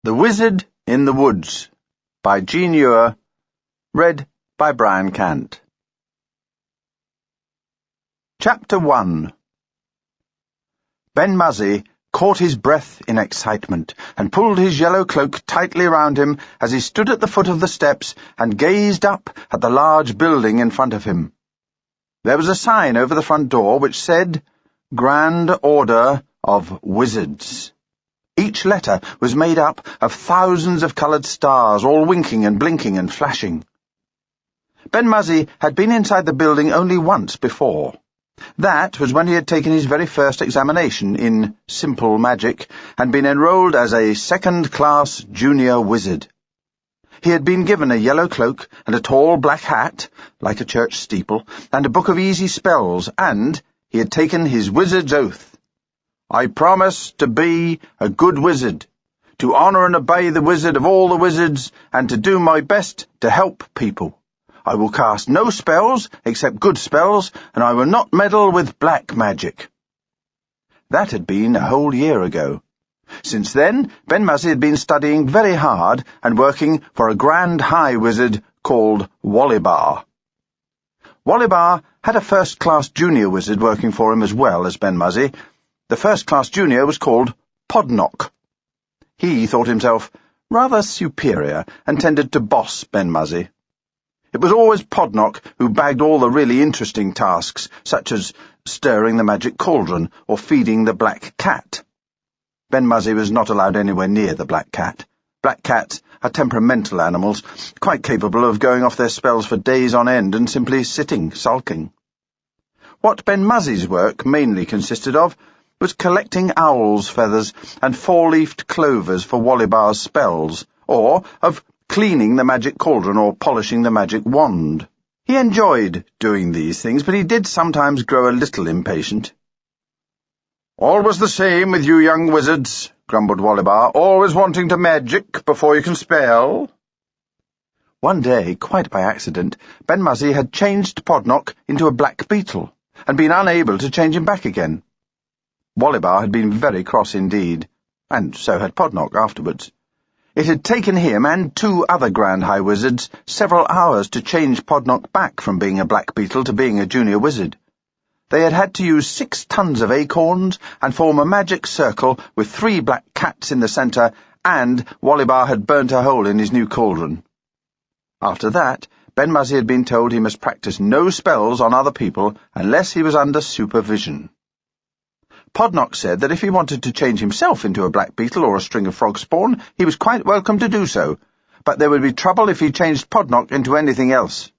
The Wizard in the Woods by Jean Ewer, read by Brian Cant. Chapter 1. Ben-Muzzy caught his breath in excitement and pulled his yellow cloak tightly round him as he stood at the foot of the steps and gazed up at the large building in front of him. There was a sign over the front door which said, "Grand Order of Wizards." Each letter was made up of thousands of coloured stars, all winking and blinking and flashing. Ben-Muzzy had been inside the building only once before. That was when he had taken his very first examination in simple magic and been enrolled as a second-class junior wizard. He had been given a yellow cloak and a tall black hat, like a church steeple, and a book of easy spells, and he had taken his wizard's oath. "I promise to be a good wizard, to honour and obey the wizard of all the wizards, and to do my best to help people. I will cast no spells except good spells, and I will not meddle with black magic." That had been a whole year ago. Since then, Ben-Muzzy had been studying very hard and working for a grand high wizard called Wollibar. Wollibar had a first-class junior wizard working for him as well as Ben-Muzzy. The first-class junior was called Podnock. He thought himself rather superior and tended to boss Ben-Muzzy. It was always Podnock who bagged all the really interesting tasks, such as stirring the magic cauldron or feeding the black cat. Ben-Muzzy was not allowed anywhere near the black cat. Black cats are temperamental animals, quite capable of going off their spells for days on end and simply sitting, sulking. What Ben-Muzzy's work mainly consisted of was collecting owls' feathers and four-leafed clovers for Wollibar's spells, or of cleaning the magic cauldron or polishing the magic wand. He enjoyed doing these things, but he did sometimes grow a little impatient. "Always the same with you young wizards," grumbled Wollibar, "always wanting to magic before you can spell." One day, quite by accident, Ben-Muzzy had changed Podnock into a black beetle, and been unable to change him back again. Wollibar had been very cross indeed, and so had Podnock afterwards. It had taken him and two other grand high wizards several hours to change Podnock back from being a black beetle to being a junior wizard. They had had to use 6 tons of acorns and form a magic circle with 3 black cats in the centre, and Wollibar had burnt a hole in his new cauldron. After that, Ben-Muzzy had been told he must practice no spells on other people unless he was under supervision. Podnock said that if he wanted to change himself into a black beetle or a string of frog spawn, he was quite welcome to do so, but there would be trouble if he changed Podnock into anything else.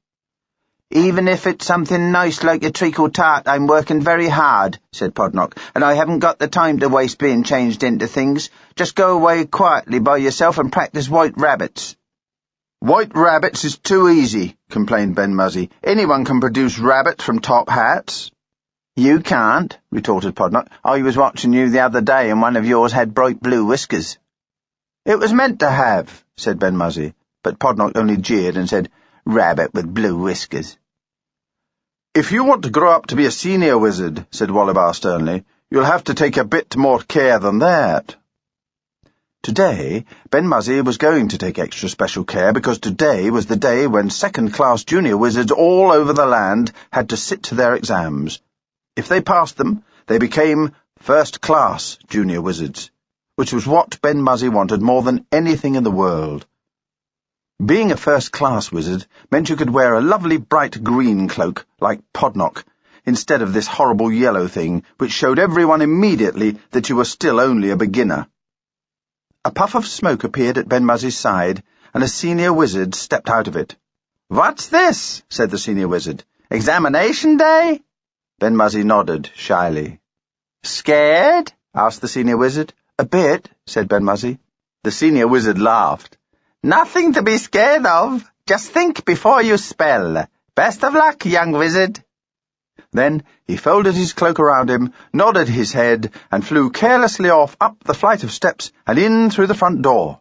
"Even if it's something nice like a treacle tart, I'm working very hard," said Podnock, "and I haven't got the time to waste being changed into things. Just go away quietly by yourself and practice white rabbits." "White rabbits is too easy," complained Ben-Muzzy. "Anyone can produce rabbits from top hats." "You can't," retorted Podnock. "I was watching you the other day, and one of yours had bright blue whiskers." "It was meant to have," said Ben-Muzzy, but Podnock only jeered and said, "Rabbit with blue whiskers." "If you want to grow up to be a senior wizard," said Wollibar sternly, "you'll have to take a bit more care than that." Today, Ben-Muzzy was going to take extra special care because today was the day when second-class junior wizards all over the land had to sit to their exams. If they passed them, they became first-class junior wizards, which was what Ben-Muzzy wanted more than anything in the world. Being a first-class wizard meant you could wear a lovely bright green cloak, like Podnock, instead of this horrible yellow thing, which showed everyone immediately that you were still only a beginner. A puff of smoke appeared at Ben-Muzzy's side, and a senior wizard stepped out of it. "What's this?" said the senior wizard. "Examination day?" Ben-Muzzy nodded shyly. "Scared?" asked the senior wizard. "A bit," said Ben-Muzzy. The senior wizard laughed. "Nothing to be scared of. Just think before you spell. Best of luck, young wizard." Then he folded his cloak around him, nodded his head, and flew carelessly off up the flight of steps and in through the front door.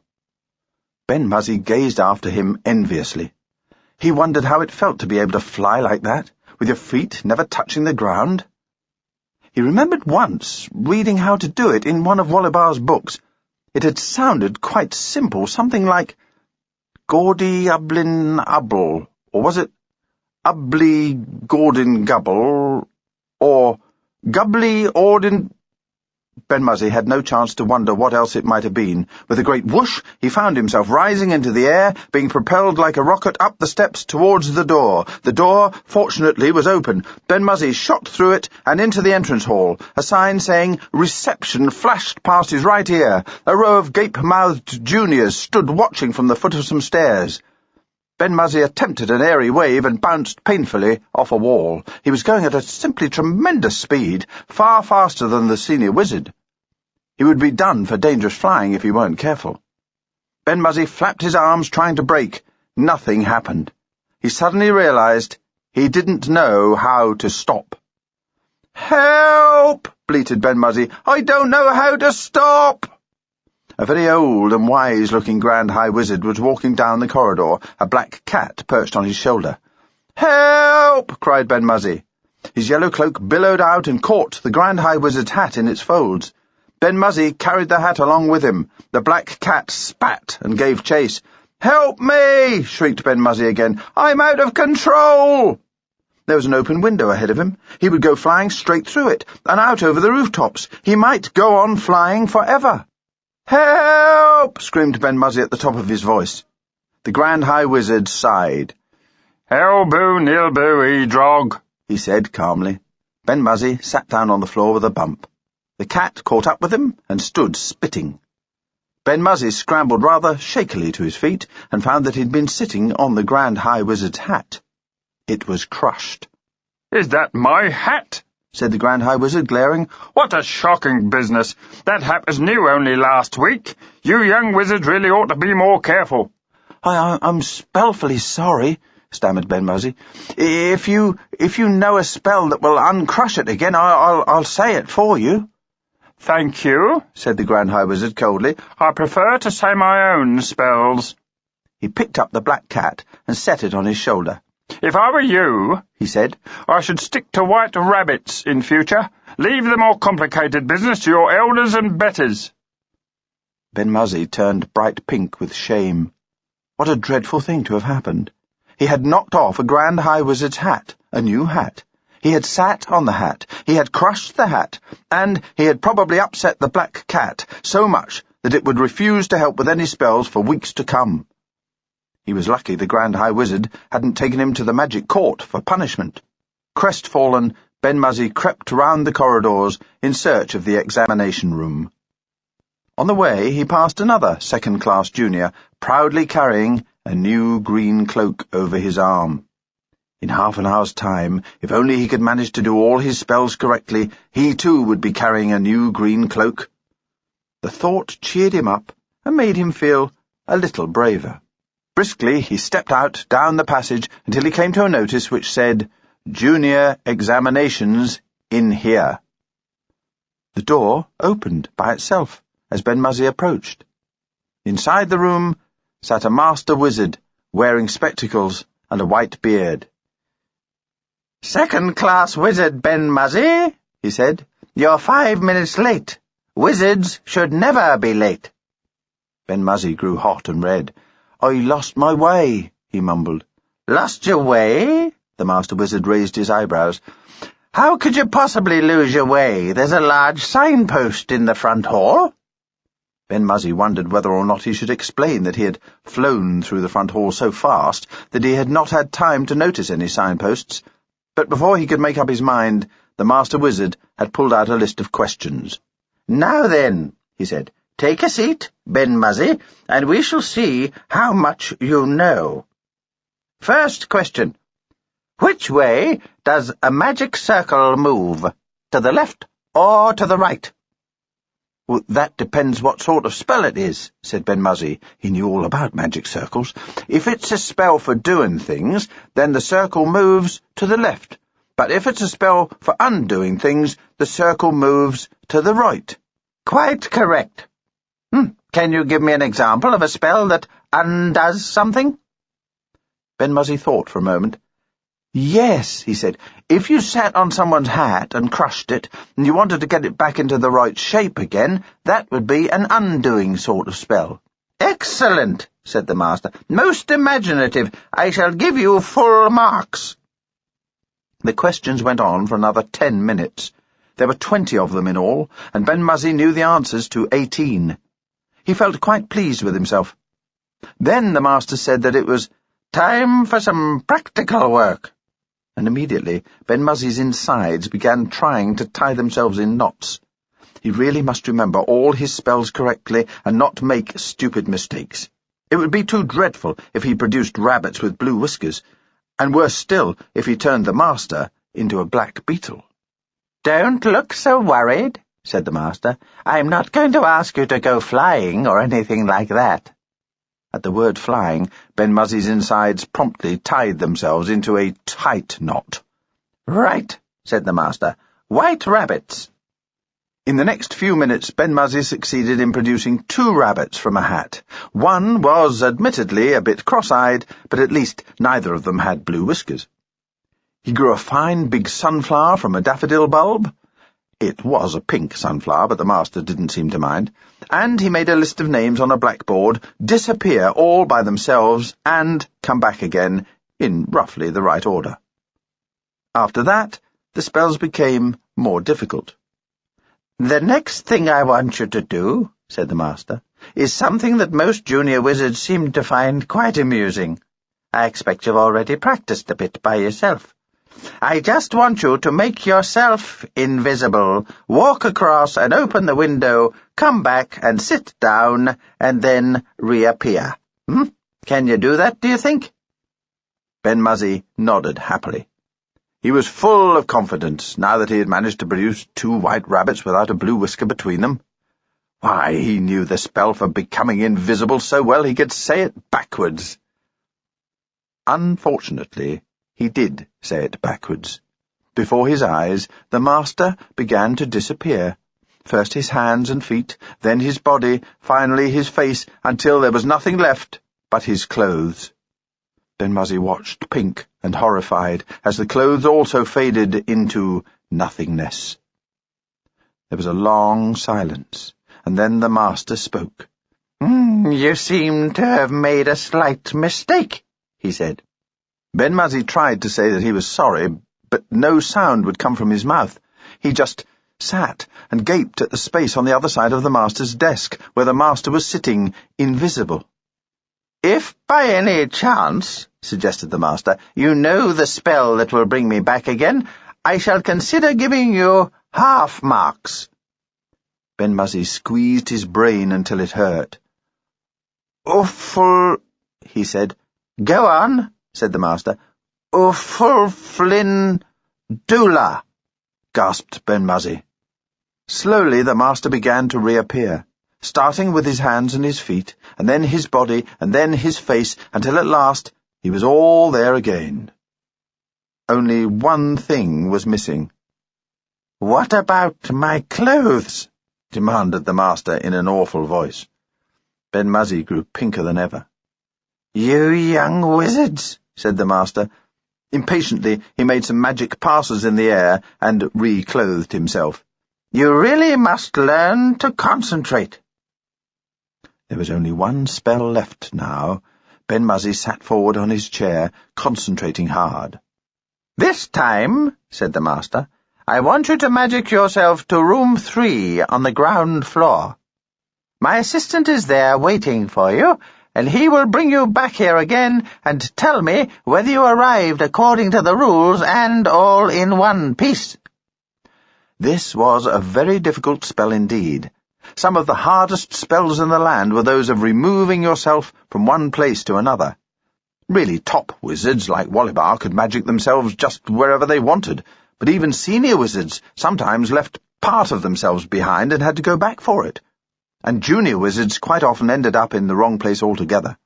Ben-Muzzy gazed after him enviously. He wondered how it felt to be able to fly like that, with your feet never touching the ground. He remembered once reading how to do it in one of Wollibar's books, It had sounded quite simple, something like Gaudy Ublin Ubble, or was it Ubly Gordon Gubble, or Gubbly Ordin... Ben-Muzzy had no chance to wonder what else it might have been. With a great whoosh, he found himself rising into the air, being propelled like a rocket up the steps towards the door. The door, fortunately, was open. Ben-Muzzy shot through it and into the entrance hall. A sign saying "Reception" flashed past his right ear. A row of gape-mouthed juniors stood watching from the foot of some stairs. Ben-Muzzy attempted an airy wave and bounced painfully off a wall. He was going at a simply tremendous speed, far faster than the senior wizard. He would be done for dangerous flying if he weren't careful. Ben-Muzzy flapped his arms, trying to brake. Nothing happened. He suddenly realized he didn't know how to stop. "Help!" bleated Ben-Muzzy. "I don't know how to stop!" A very old and wise-looking Grand High Wizard was walking down the corridor, a black cat perched on his shoulder. "Help!" cried Ben-Muzzy. His yellow cloak billowed out and caught the Grand High Wizard's hat in its folds. Ben-Muzzy carried the hat along with him. The black cat spat and gave chase. "Help me!" shrieked Ben-Muzzy again. "I'm out of control!" There was an open window ahead of him. He would go flying straight through it, and out over the rooftops. He might go on flying forever. "Help!" screamed Ben-Muzzy at the top of his voice. The Grand High Wizard sighed. "Elbow, nilbow, e-drog," he said calmly. Ben-Muzzy sat down on the floor with a bump. The cat caught up with him and stood spitting. Ben-Muzzy scrambled rather shakily to his feet and found that he'd been sitting on the Grand High Wizard's hat. It was crushed. "Is that my hat?" said the Grand High Wizard, glaring. "What a shocking business! That hat was new only last week. You young wizards really ought to be more careful." I'm spellfully sorry," stammered Ben-Muzzy. If you know a spell that will uncrush it again, I'll say it for you." "Thank you," said the Grand High Wizard coldly. "I prefer to say my own spells." He picked up the black cat and set it on his shoulder. "If I were you," he said, "I should stick to white rabbits in future. Leave the more complicated business to your elders and betters." Ben-Muzzy turned bright pink with shame. What a dreadful thing to have happened. He had knocked off a Grand High Wizard's hat, a new hat. He had sat on the hat, he had crushed the hat, and he had probably upset the black cat so much that it would refuse to help with any spells for weeks to come. He was lucky the Grand High Wizard hadn't taken him to the magic court for punishment. Crestfallen, Ben-Muzzy crept round the corridors in search of the examination room. On the way, he passed another second-class junior, proudly carrying a new green cloak over his arm. In half an hour's time, if only he could manage to do all his spells correctly, he too would be carrying a new green cloak. The thought cheered him up and made him feel a little braver. Briskly, he stepped out down the passage until he came to a notice which said, "Junior Examinations in here." The door opened by itself as Ben-Muzzy approached. Inside the room sat a master wizard, wearing spectacles and a white beard. "Second-class wizard Ben-Muzzy," he said. "You're 5 minutes late. Wizards should never be late." Ben-Muzzy grew hot and red. "I lost my way," he mumbled. "Lost your way?" The master wizard raised his eyebrows. "How could you possibly lose your way? There's a large signpost in the front hall." Ben-Muzzy wondered whether or not he should explain that he had flown through the front hall so fast that he had not had time to notice any signposts. But before he could make up his mind, the master wizard had pulled out a list of questions. "Now then," he said, "take a seat, Ben-Muzzy, and we shall see how much you know. First question. Which way does a magic circle move? To the left or to the right?" "Well, that depends what sort of spell it is," said Ben-Muzzy. He knew all about magic circles. "If it's a spell for doing things, then the circle moves to the left. But if it's a spell for undoing things, the circle moves to the right." "Quite correct. Can you give me an example of a spell that undoes something?" Ben-Muzzy thought for a moment. Yes, he said, if you sat on someone's hat and crushed it, and you wanted to get it back into the right shape again, that would be an undoing sort of spell. Excellent, said the master. Most imaginative. I shall give you full marks. The questions went on for another 10 minutes. There were 20 of them in all, and Ben-Muzzy knew the answers to 18. He felt quite pleased with himself. Then the master said that it was time for some practical work. And immediately Ben-Muzzy's insides began trying to tie themselves in knots. He really must remember all his spells correctly and not make stupid mistakes. It would be too dreadful if he produced rabbits with blue whiskers, and worse still if he turned the master into a black beetle. Don't look so worried, said the master. I'm not going to ask you to go flying or anything like that. At the word flying, Ben-Muzzy's insides promptly tied themselves into a tight knot. Right, said the master. White rabbits. In the next few minutes, Ben-Muzzy succeeded in producing 2 rabbits from a hat. One was admittedly a bit cross-eyed, but at least neither of them had blue whiskers. He grew a fine big sunflower from a daffodil bulb. It was a pink sunflower, but the master didn't seem to mind. And he made a list of names on a blackboard, disappear all by themselves, and come back again in roughly the right order. After that, the spells became more difficult. The next thing I want you to do, said the master, is something that most junior wizards seem to find quite amusing. I expect you've already practiced a bit by yourself. I just want you to make yourself invisible, walk across and open the window, come back and sit down, and then reappear. Can you do that, do you think? Ben-Muzzy nodded happily. He was full of confidence now that he had managed to produce 2 white rabbits without a blue whisker between them. Why, he knew the spell for becoming invisible so well he could say it backwards. Unfortunately, he did say it backwards. Before his eyes, the master began to disappear. First his hands and feet, then his body, finally his face, until there was nothing left but his clothes. Ben-Muzzy watched, pink and horrified, as the clothes also faded into nothingness. There was a long silence, and then the master spoke. You seem to have made a slight mistake, he said. Ben-Muzzy tried to say that he was sorry, but no sound would come from his mouth. He just sat and gaped at the space on the other side of the master's desk, where the master was sitting, invisible. If by any chance, suggested the master, you know the spell that will bring me back again, I shall consider giving you half marks. Ben-Muzzy squeezed his brain until it hurt. Awful, he said. Go on, said the master. Flin Dula, gasped Ben-Muzzy. Slowly the master began to reappear, starting with his hands and his feet, and then his body, and then his face, until at last he was all there again. Only one thing was missing. What about my clothes? Demanded the master in an awful voice. Ben-Muzzy grew pinker than ever. You young wizards, said the master. Impatiently, he made some magic passes in the air and reclothed himself. You really must learn to concentrate. There was only one spell left now. Ben-Muzzy sat forward on his chair, concentrating hard. This time, said the master, I want you to magic yourself to room 3 on the ground floor. My assistant is there waiting for you, and he will bring you back here again and tell me whether you arrived according to the rules and all in one piece. This was a very difficult spell indeed. Some of the hardest spells in the land were those of removing yourself from one place to another. Really top wizards like Wollibar could magic themselves just wherever they wanted, but even senior wizards sometimes left part of themselves behind and had to go back for it. And junior wizards quite often ended up in the wrong place altogether.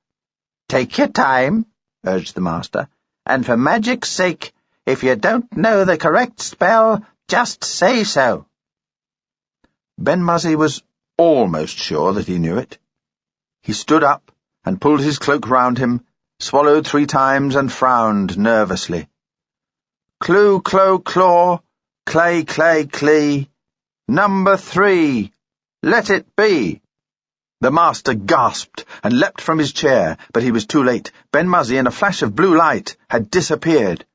Take your time, urged the master, and for magic's sake, if you don't know the correct spell, just say so. Ben-Muzzy was almost sure that he knew it. He stood up and pulled his cloak round him, swallowed 3 times and frowned nervously. Cloo, clo, claw, clay, clay, clee. Number 3. Let it be. The master gasped and leapt from his chair, but he was too late. Ben-Muzzy, in a flash of blue light, had disappeared.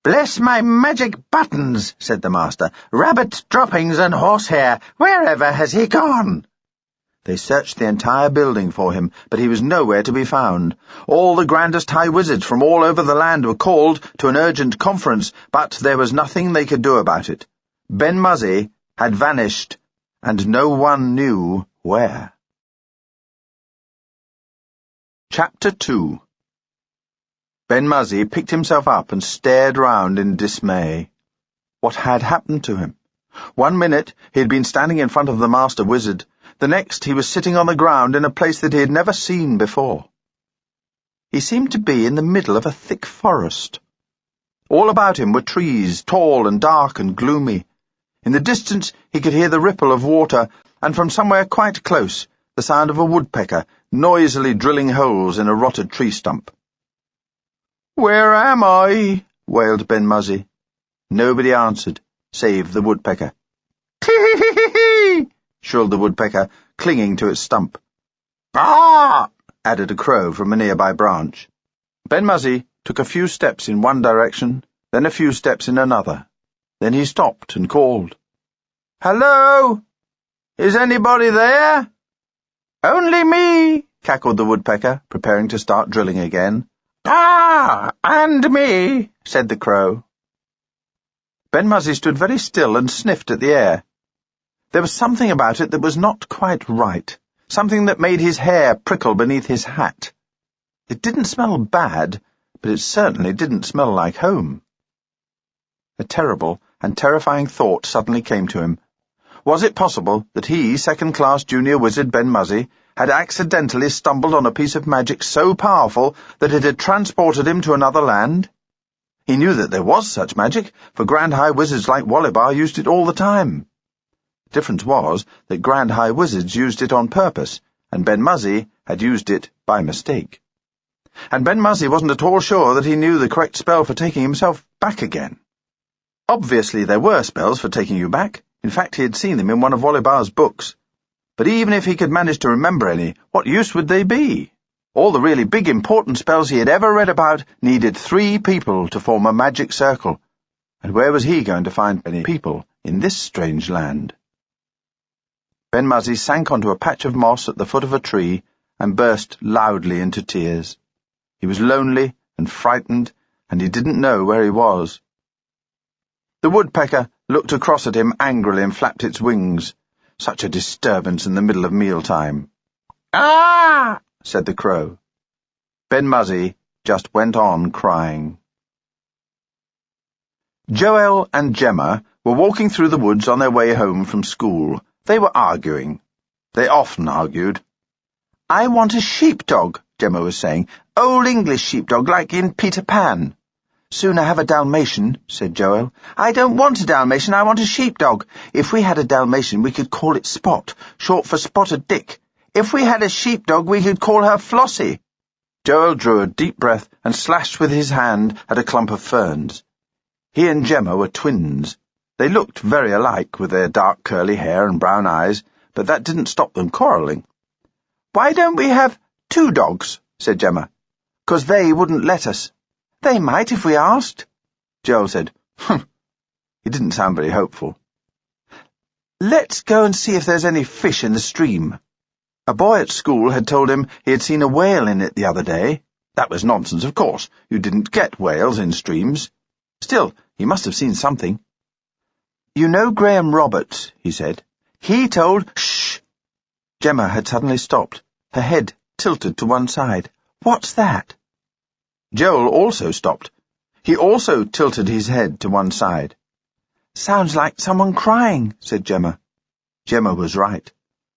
"Bless my magic buttons," said the master. "Rabbit droppings and horsehair, wherever has he gone?" They searched the entire building for him, but he was nowhere to be found. All the grandest high wizards from all over the land were called to an urgent conference, but there was nothing they could do about it. Ben-Muzzy had vanished, and no one knew where. Chapter 2. Ben-Muzzy picked himself up and stared round in dismay. What had happened to him? 1 minute he had been standing in front of the master wizard. The next he was sitting on the ground in a place that he had never seen before. He seemed to be in the middle of a thick forest. All about him were trees, tall and dark and gloomy. In the distance he could hear the ripple of water, and from somewhere quite close the sound of a woodpecker noisily drilling holes in a rotted tree stump. "Where am I?" wailed Ben-Muzzy. Nobody answered, save the woodpecker. "Tee-hee-hee-hee!" shrilled the woodpecker, clinging to its stump. "Ah!" added a crow from a nearby branch. Ben-Muzzy took a few steps in one direction, then a few steps in another. Then he stopped and called. "Hello? Is anybody there?" "Only me," cackled the woodpecker, preparing to start drilling again. "Ah, and me," said the crow. Ben-Muzzy stood very still and sniffed at the air. There was something about it that was not quite right, something that made his hair prickle beneath his hat. It didn't smell bad, but it certainly didn't smell like home. A terrible and terrifying thought suddenly came to him. Was it possible that he, second-class junior wizard Ben-Muzzy, had accidentally stumbled on a piece of magic so powerful that it had transported him to another land? He knew that there was such magic, for grand high wizards like Wollibar used it all the time. The difference was that grand high wizards used it on purpose, and Ben-Muzzy had used it by mistake. And Ben-Muzzy wasn't at all sure that he knew the correct spell for taking himself back again. Obviously there were spells for taking you back. In fact, he had seen them in one of Wollibar's books. But even if he could manage to remember any, what use would they be? All the really big important spells he had ever read about needed 3 people to form a magic circle. And where was he going to find any people in this strange land? Ben-Muzzy sank onto a patch of moss at the foot of a tree and burst loudly into tears. He was lonely and frightened, and he didn't know where he was. The woodpecker looked across at him angrily and flapped its wings. Such a disturbance in the middle of mealtime. "Ah!" said the crow. Ben-Muzzy just went on crying. Joel and Gemma were walking through the woods on their way home from school. They were arguing. They often argued. "I want a sheepdog," Gemma was saying. "Old English sheepdog, like in Peter Pan." "Sooner have a Dalmatian," said Joel. "I don't want a Dalmatian, I want a sheepdog. If we had a Dalmatian, we could call it Spot, short for Spotted Dick. If we had a sheepdog, we could call her Flossie." Joel drew a deep breath and slashed with his hand at a clump of ferns. He and Gemma were twins. They looked very alike, with their dark curly hair and brown eyes, but that didn't stop them quarrelling. "Why don't we have 2 dogs?" said Gemma. "'Cause they wouldn't let us." "They might if we asked," Joel said. He didn't sound very hopeful. "Let's go and see if there's any fish in the stream." A boy at school had told him he had seen a whale in it the other day. That was nonsense, of course. You didn't get whales in streams. Still, he must have seen something. "You know Graham Roberts," he said. "He told—" "Shh!" Gemma had suddenly stopped, her head tilted to one side. "What's that?" Joel also stopped. He also tilted his head to one side. "Sounds like someone crying," said Gemma. Gemma was right.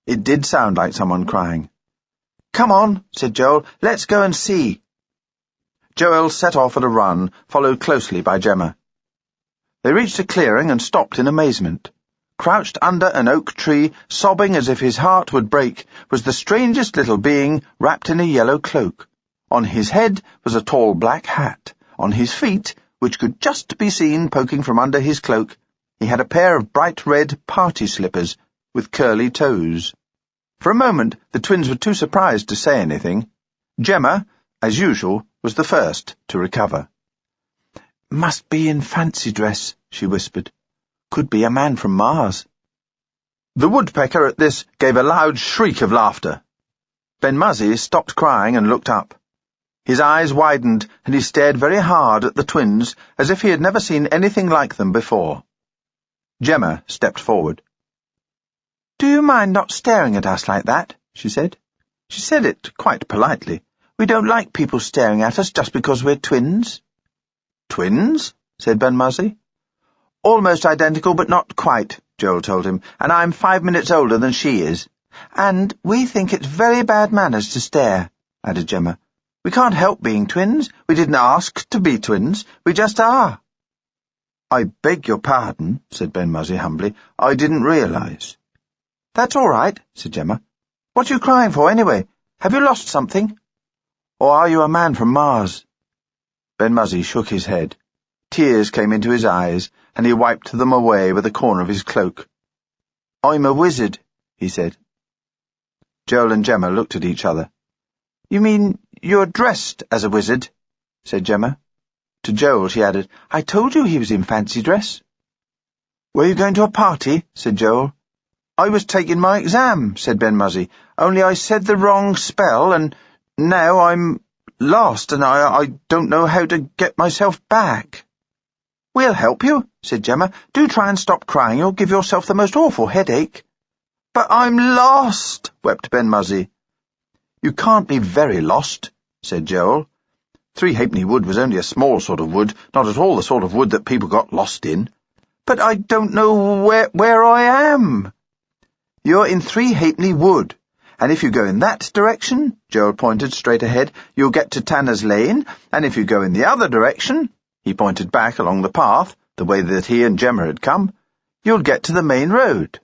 It did sound like someone crying. "Come on," said Joel. "Let's go and see." Joel set off at a run, followed closely by Gemma. They reached a clearing and stopped in amazement. Crouched under an oak tree, sobbing as if his heart would break, was the strangest little being wrapped in a yellow cloak. On his head was a tall black hat. On his feet which could just be seen poking from under his cloak, he had a pair of bright red party slippers with curly toes. For a moment, the twins were too surprised to say anything. Gemma, as usual, was the first to recover. "Must be in fancy dress," she whispered. "Could be a man from Mars." The woodpecker at this gave a loud shriek of laughter. Ben-Muzzy stopped crying and looked up. His eyes widened, and he stared very hard at the twins, as if he had never seen anything like them before. Gemma stepped forward. "Do you mind not staring at us like that?" she said. She said it quite politely. "We don't like people staring at us just because we're twins." "Twins?" said Ben-Muzzy. "Almost identical, but not quite," Joel told him, "and I'm 5 minutes older than she is. And we think it's very bad manners to stare," added Gemma. "We can't help being twins. We didn't ask to be twins. We just are." "I beg your pardon," said Ben-Muzzy humbly. "I didn't realize." "That's all right," said Gemma. "What are you crying for, anyway? Have you lost something? Or are you a man from Mars?" Ben-Muzzy shook his head. Tears came into his eyes, and he wiped them away with a corner of his cloak. "I'm a wizard," he said. Joel and Gemma looked at each other. "You mean you're dressed as a wizard?" said Gemma. To Joel she added, "I told you he was in fancy dress." "Were you going to a party?" said Joel. "I was taking my exam," said Ben-Muzzy, "only I said the wrong spell, and now I'm lost, and I don't know how to get myself back." "We'll help you," said Gemma. "Do try and stop crying. You'll give yourself the most awful headache." "But I'm lost," wept Ben-Muzzy. "You can't be very lost," said Joel. 3 Halfpenny Wood was only a small sort of wood, not at all the sort of wood that people got lost in. "But I don't know where I am." "You're in 3 Halfpenny Wood, and if you go in that direction," Joel pointed straight ahead, "you'll get to Tanner's Lane, and if you go in the other direction," he pointed back along the path, the way that he and Gemma had come, "you'll get to the main road."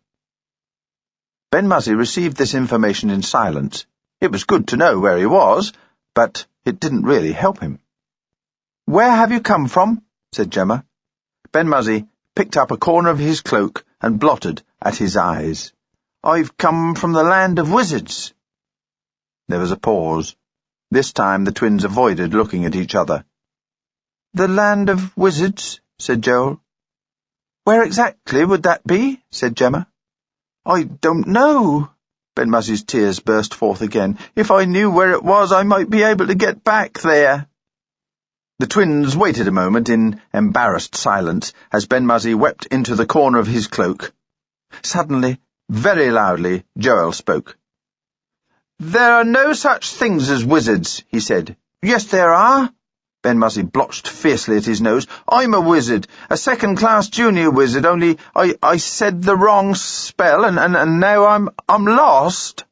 Ben-Muzzy received this information in silence. It was good to know where he was, but it didn't really help him. "Where have you come from?" said Gemma. Ben-Muzzy picked up a corner of his cloak and blotted at his eyes. "I've come from the land of wizards." There was a pause. This time the twins avoided looking at each other. "The land of wizards," said Joel. "Where exactly would that be?" said Gemma. "I don't know." Ben-Muzzy's tears burst forth again. "If I knew where it was, I might be able to get back there." The twins waited a moment in embarrassed silence as Ben-Muzzy wept into the corner of his cloak. Suddenly, very loudly, Joel spoke. "There are no such things as wizards," he said. "Yes, there are." Ben-Muzzy blotched fiercely at his nose. "I'm a wizard, a second-class junior wizard, only I said the wrong spell, and now I'm lost."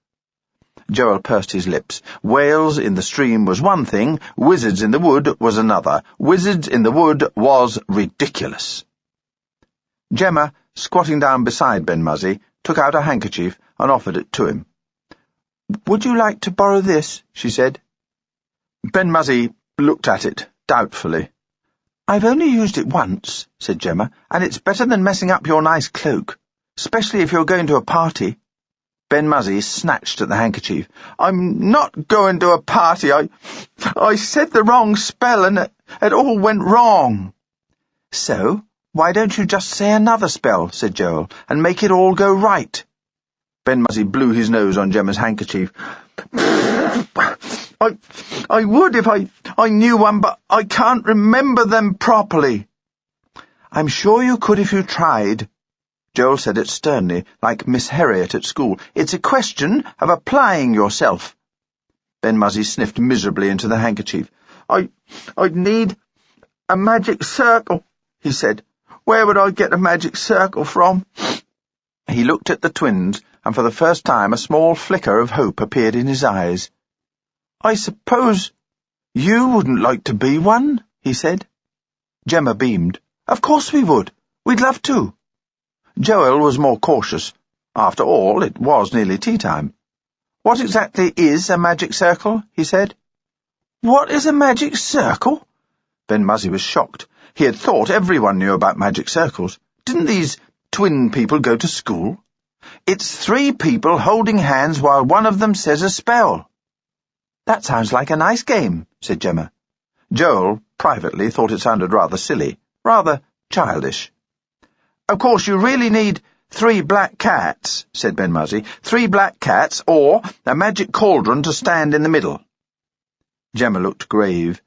Joel pursed his lips. Whales in the stream was one thing, wizards in the wood was another. Wizards in the wood was ridiculous. Gemma, squatting down beside Ben-Muzzy, took out a handkerchief and offered it to him. "Would you like to borrow this?" she said. Ben-Muzzy looked at it doubtfully. "I've only used it once," said Gemma, "and it's better than messing up your nice cloak, especially if you're going to a party." Ben-Muzzy snatched at the handkerchief. "I'm not going to a party. I said the wrong spell, and it all went wrong." "So, why don't you just say another spell," said Joel, "and make it all go right?" Ben-Muzzy blew his nose on Gemma's handkerchief. I would if I knew one, but I can't remember them properly." "I'm sure you could if you tried." Joel said it sternly, like Miss Harriet at school. "It's a question of applying yourself." Ben-Muzzy sniffed miserably into the handkerchief. I'd need a magic circle," he said. "Where would I get a magic circle from?" He looked at the twins, and for the first time a small flicker of hope appeared in his eyes. "I suppose you wouldn't like to be one," he said. Gemma beamed. "Of course we would. We'd love to." Joel was more cautious. After all, it was nearly tea-time. "What exactly is a magic circle?" he said. "What is a magic circle?" Ben-Muzzy was shocked. He had thought everyone knew about magic circles. Didn't these twin people go to school? It's 3 people holding hands while one of them says a spell. That sounds like a nice game, said Gemma. Joel, privately, thought it sounded rather silly, rather childish. Of course, you really need 3 black cats, said Ben-Muzzy. 3 black cats, or a magic cauldron to stand in the middle. Gemma looked grave.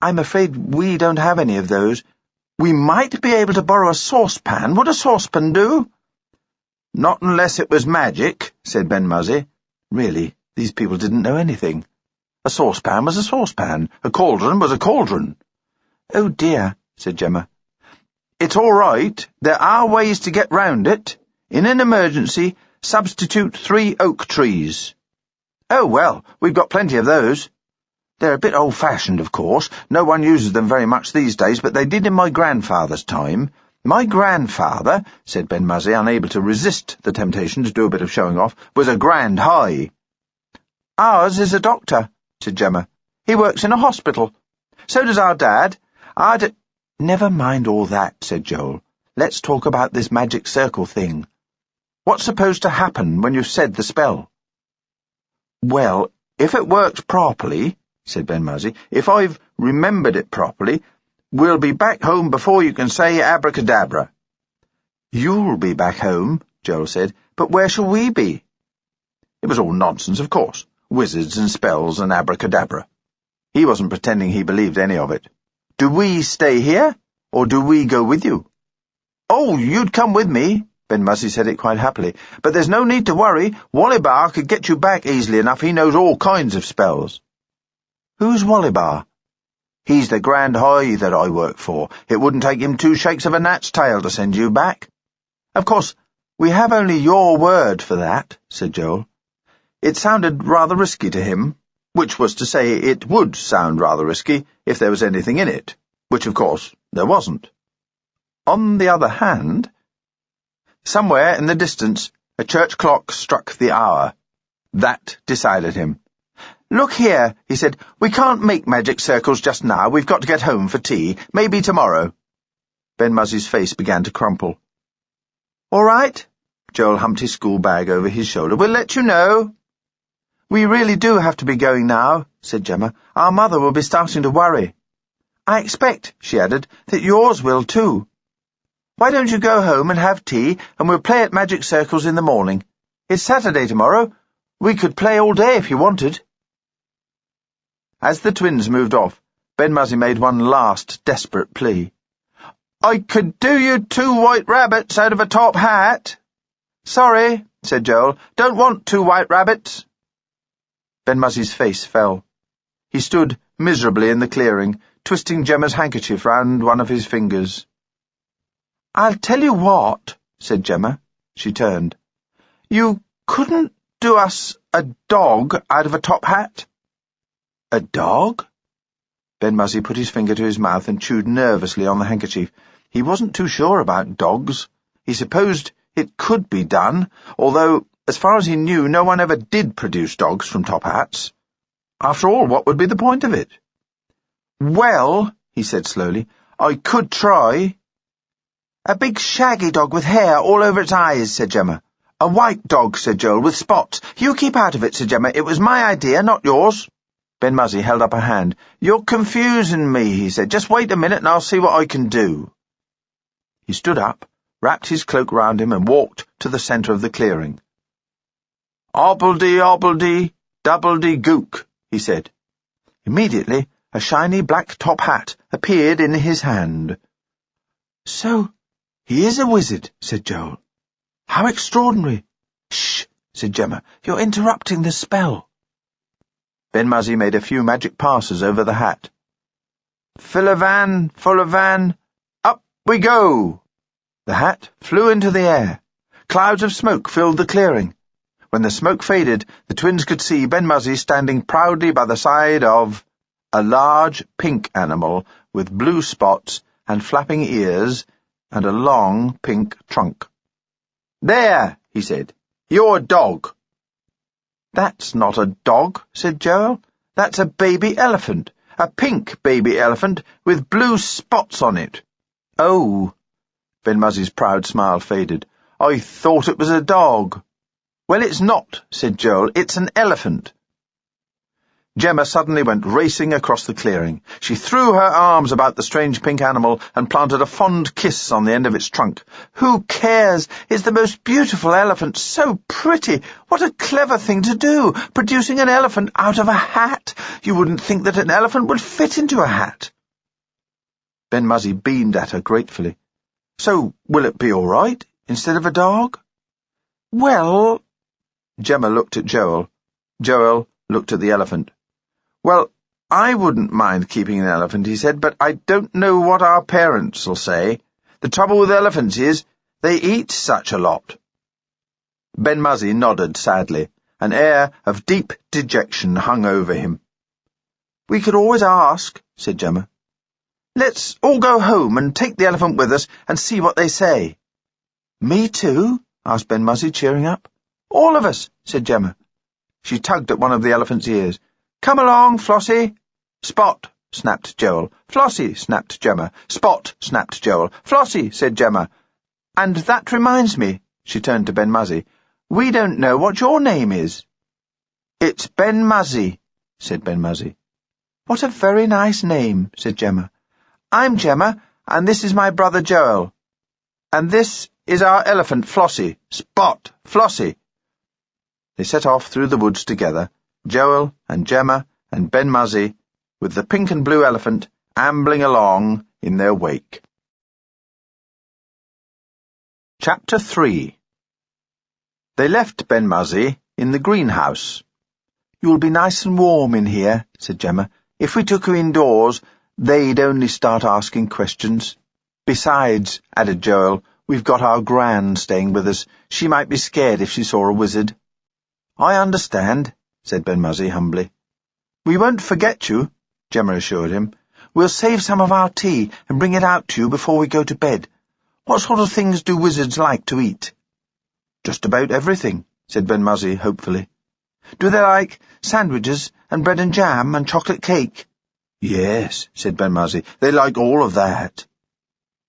I'm afraid we don't have any of those. We might be able to borrow a saucepan. Would a saucepan do? Not unless it was magic, said Ben-Muzzy. Really, these people didn't know anything. A saucepan was a saucepan. A cauldron was a cauldron. Oh dear, said Gemma. It's all right. There are ways to get round it. In an emergency, substitute 3 oak trees. Oh, well, we've got plenty of those. They're a bit old-fashioned, of course. No one uses them very much these days, but they did in my grandfather's time. My grandfather, said Ben-Muzzy, unable to resist the temptation to do a bit of showing off, was a grand high. Ours is a doctor, said Gemma. He works in a hospital. So does our dad. Never mind all that, said Joel. Let's talk about this magic circle thing. What's supposed to happen when you've said the spell? Well, if it worked properly, said Ben-Muzzy, if I've remembered it properly, we'll be back home before you can say abracadabra. You'll be back home, Joel said, but where shall we be? It was all nonsense, of course. Wizards and spells and abracadabra. He wasn't pretending he believed any of it. Do we stay here, or do we go with you? Oh, you'd come with me, Ben-Muzzy said it quite happily. But there's no need to worry. Wollibar could get you back easily enough. He knows all kinds of spells. Who's Wollibar? He's the grand high that I work for. It wouldn't take him 2 shakes of a gnat's tail to send you back. Of course, we have only your word for that, said Joel. It sounded rather risky to him, which was to say it would sound rather risky if there was anything in it, which, of course, there wasn't. On the other hand, somewhere in the distance, a church clock struck the hour. That decided him. Look here, he said, we can't make magic circles just now. We've got to get home for tea. Maybe tomorrow. Ben-Muzzy's face began to crumple. All right. Joel humped his school bag over his shoulder. We'll let you know. We really do have to be going now, said Gemma. Our mother will be starting to worry. I expect, she added, that yours will too. Why don't you go home and have tea, and we'll play at magic circles in the morning? It's Saturday tomorrow. We could play all day if you wanted. As the twins moved off, Ben-Muzzy made one last desperate plea. I could do you 2 white rabbits out of a top hat. Sorry, said Joel. Don't want 2 white rabbits. Ben-Muzzy's face fell. He stood miserably in the clearing, twisting Gemma's handkerchief round one of his fingers. I'll tell you what, said Gemma. She turned. You couldn't do us a dog out of a top hat? A dog? Ben-Muzzy put his finger to his mouth and chewed nervously on the handkerchief. He wasn't too sure about dogs. He supposed it could be done, although, as far as he knew, no one ever did produce dogs from top hats. After all, what would be the point of it? Well, he said slowly, I could try. A big shaggy dog with hair all over its eyes, said Gemma. A white dog, said Joel, with spots. You keep out of it, said Gemma. It was my idea, not yours. Ben-Muzzy held up a hand. You're confusing me, he said. Just wait a minute and I'll see what I can do. He stood up, wrapped his cloak round him and walked to the centre of the clearing. Obbledy, doubledy-gook, he said. Immediately, a shiny black top hat appeared in his hand. So, he is a wizard, said Joel. How extraordinary. Shh, said Gemma. You're interrupting the spell. Ben-Muzzy made a few magic passes over the hat. Fillavan, up we go! The hat flew into the air. Clouds of smoke filled the clearing. When the smoke faded, the twins could see Ben-Muzzy standing proudly by the side of a large pink animal with blue spots and flapping ears and a long pink trunk. There, he said. You're a dog. That's not a dog, said Joel. That's a baby elephant, A pink baby elephant with blue spots on it." "Oh." Ben-Muzzy's proud smile faded. "I thought it was a dog." "Well, it's not," said Joel. "It's an elephant." Gemma suddenly went racing across the clearing. She threw her arms about the strange pink animal and planted a fond kiss on the end of its trunk. "Who cares? It's the most beautiful elephant, so pretty. What a clever thing to do, producing an elephant out of a hat. You wouldn't think that an elephant would fit into a hat." Ben-Muzzy beamed at her gratefully. "So, will it be all right, instead of a dog?" "Well—" Gemma looked at Joel. Joel looked at the elephant. "Well, I wouldn't mind keeping an elephant," he said, "but I don't know what our parents'll say. The trouble with elephants is, they eat such a lot." Ben-Muzzy nodded sadly. An air of deep dejection hung over him. "We could always ask," said Gemma. "Let's all go home and take the elephant with us and see what they say." "Me too?" asked Ben-Muzzy, cheering up. "All of us," said Gemma. She tugged at one of the elephant's ears. "Come along, Flossie." "Spot," snapped Joel. "Flossie," snapped Gemma. "Spot," snapped Joel. "Flossie," said Gemma. "And that reminds me," she turned to Ben-Muzzy, "we don't know what your name is." "It's Ben-Muzzy," said Ben-Muzzy. "What a very nice name," said Gemma. "I'm Gemma, and this is my brother Joel. And this is our elephant, Flossie. Spot, Flossie." They set off through the woods together, Joel and Gemma and Ben-Muzzy, with the pink and blue elephant ambling along in their wake. Chapter 3. They left Ben-Muzzy in the greenhouse. "You'll be nice and warm in here," said Gemma. "If we took you indoors, they'd only start asking questions. Besides," added Joel, "we've got our Gran staying with us. She might be scared if she saw a wizard." "I understand," said Ben-Muzzy humbly. "We won't forget you," Gemma assured him. "We'll save some of our tea and bring it out to you before we go to bed. What sort of things do wizards like to eat?" "Just about everything," said Ben-Muzzy hopefully. "Do they like sandwiches and bread and jam and chocolate cake?" "Yes," said Ben-Muzzy. "They like all of that."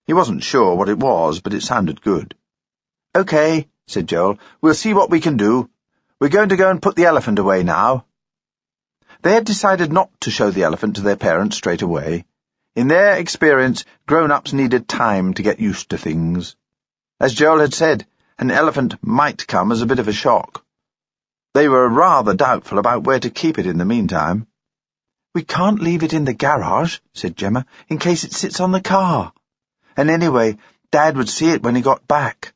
He wasn't sure what it was, but it sounded good. "OK," said Joel. "We'll see what we can do. We're going to go and put the elephant away now." They had decided not to show the elephant to their parents straight away. In their experience, grown-ups needed time to get used to things. As Joel had said, an elephant might come as a bit of a shock. They were rather doubtful about where to keep it in the meantime. "We can't leave it in the garage," said Gemma, "in case it sits on the car. And anyway, Dad would see it when he got back."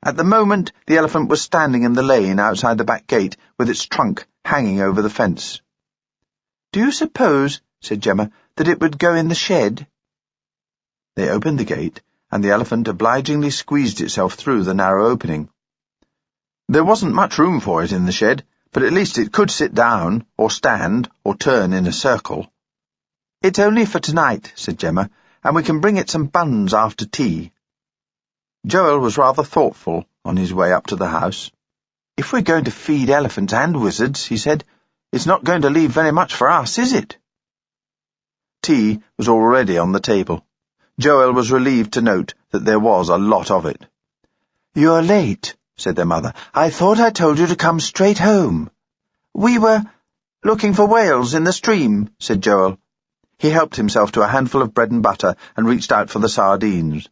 At the moment, the elephant was standing in the lane outside the back gate, with its trunk hanging over the fence. "Do you suppose," said Gemma, "that it would go in the shed?" They opened the gate, and the elephant obligingly squeezed itself through the narrow opening. There wasn't much room for it in the shed, but at least it could sit down, or stand, or turn in a circle. "It's only for tonight," said Gemma, "and we can bring it some buns after tea." Joel was rather thoughtful on his way up to the house. "If we're going to feed elephants and wizards," he said, "it's not going to leave very much for us, is it?" Tea was already on the table. Joel was relieved to note that there was a lot of it. "You're late," said their mother. "I thought I told you to come straight home." "We were looking for whales in the stream," said Joel. He helped himself to a handful of bread and butter and reached out for the sardines.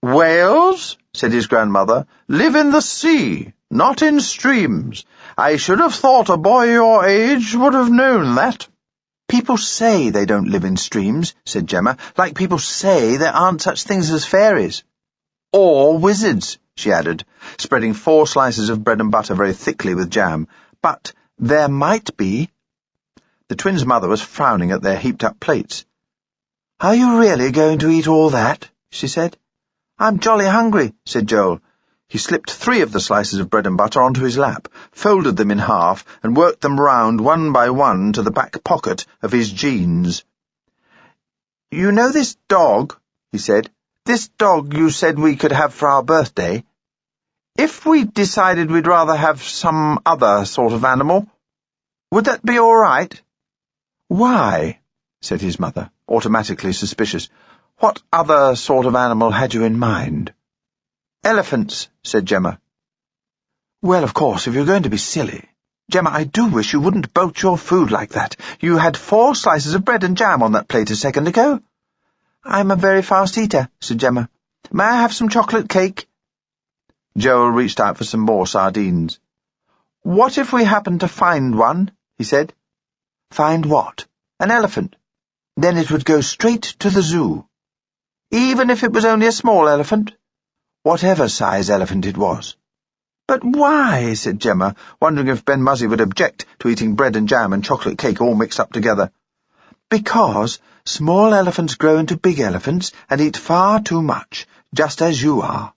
"Whales," said his grandmother, "live in the sea, not in streams. I should have thought a boy your age would have known that." "People say they don't live in streams," said Gemma, "like people say there aren't such things as fairies." "Or wizards," she added, spreading 4 slices of bread and butter very thickly with jam. "But there might be." The twins' mother was frowning at their heaped-up plates. "Are you really going to eat all that?" she said. "I'm jolly hungry," said Joel. He slipped 3 of the slices of bread and butter onto his lap, folded them in half, and worked them round one by one to the back pocket of his jeans. "You know this dog," he said, "this dog you said we could have for our birthday? If we decided we'd rather have some other sort of animal, would that be all right?" "Why?" said his mother, automatically suspicious. "What other sort of animal had you in mind?" "Elephants," said Gemma. "Well, of course, if you're going to be silly. Gemma, I do wish you wouldn't bolt your food like that. You had 4 slices of bread and jam on that plate a second ago." "I'm a very fast eater," said Gemma. "May I have some chocolate cake?" Joel reached out for some more sardines. "What if we happen to find one?" he said. "Find what?" "An elephant. Then it would go straight to the zoo." "Even if it was only a small elephant?" "Whatever size elephant it was." "But why?" said Gemma, wondering if Ben-Muzzy would object to eating bread and jam and chocolate cake all mixed up together. "Because small elephants grow into big elephants and eat far too much, just as you are."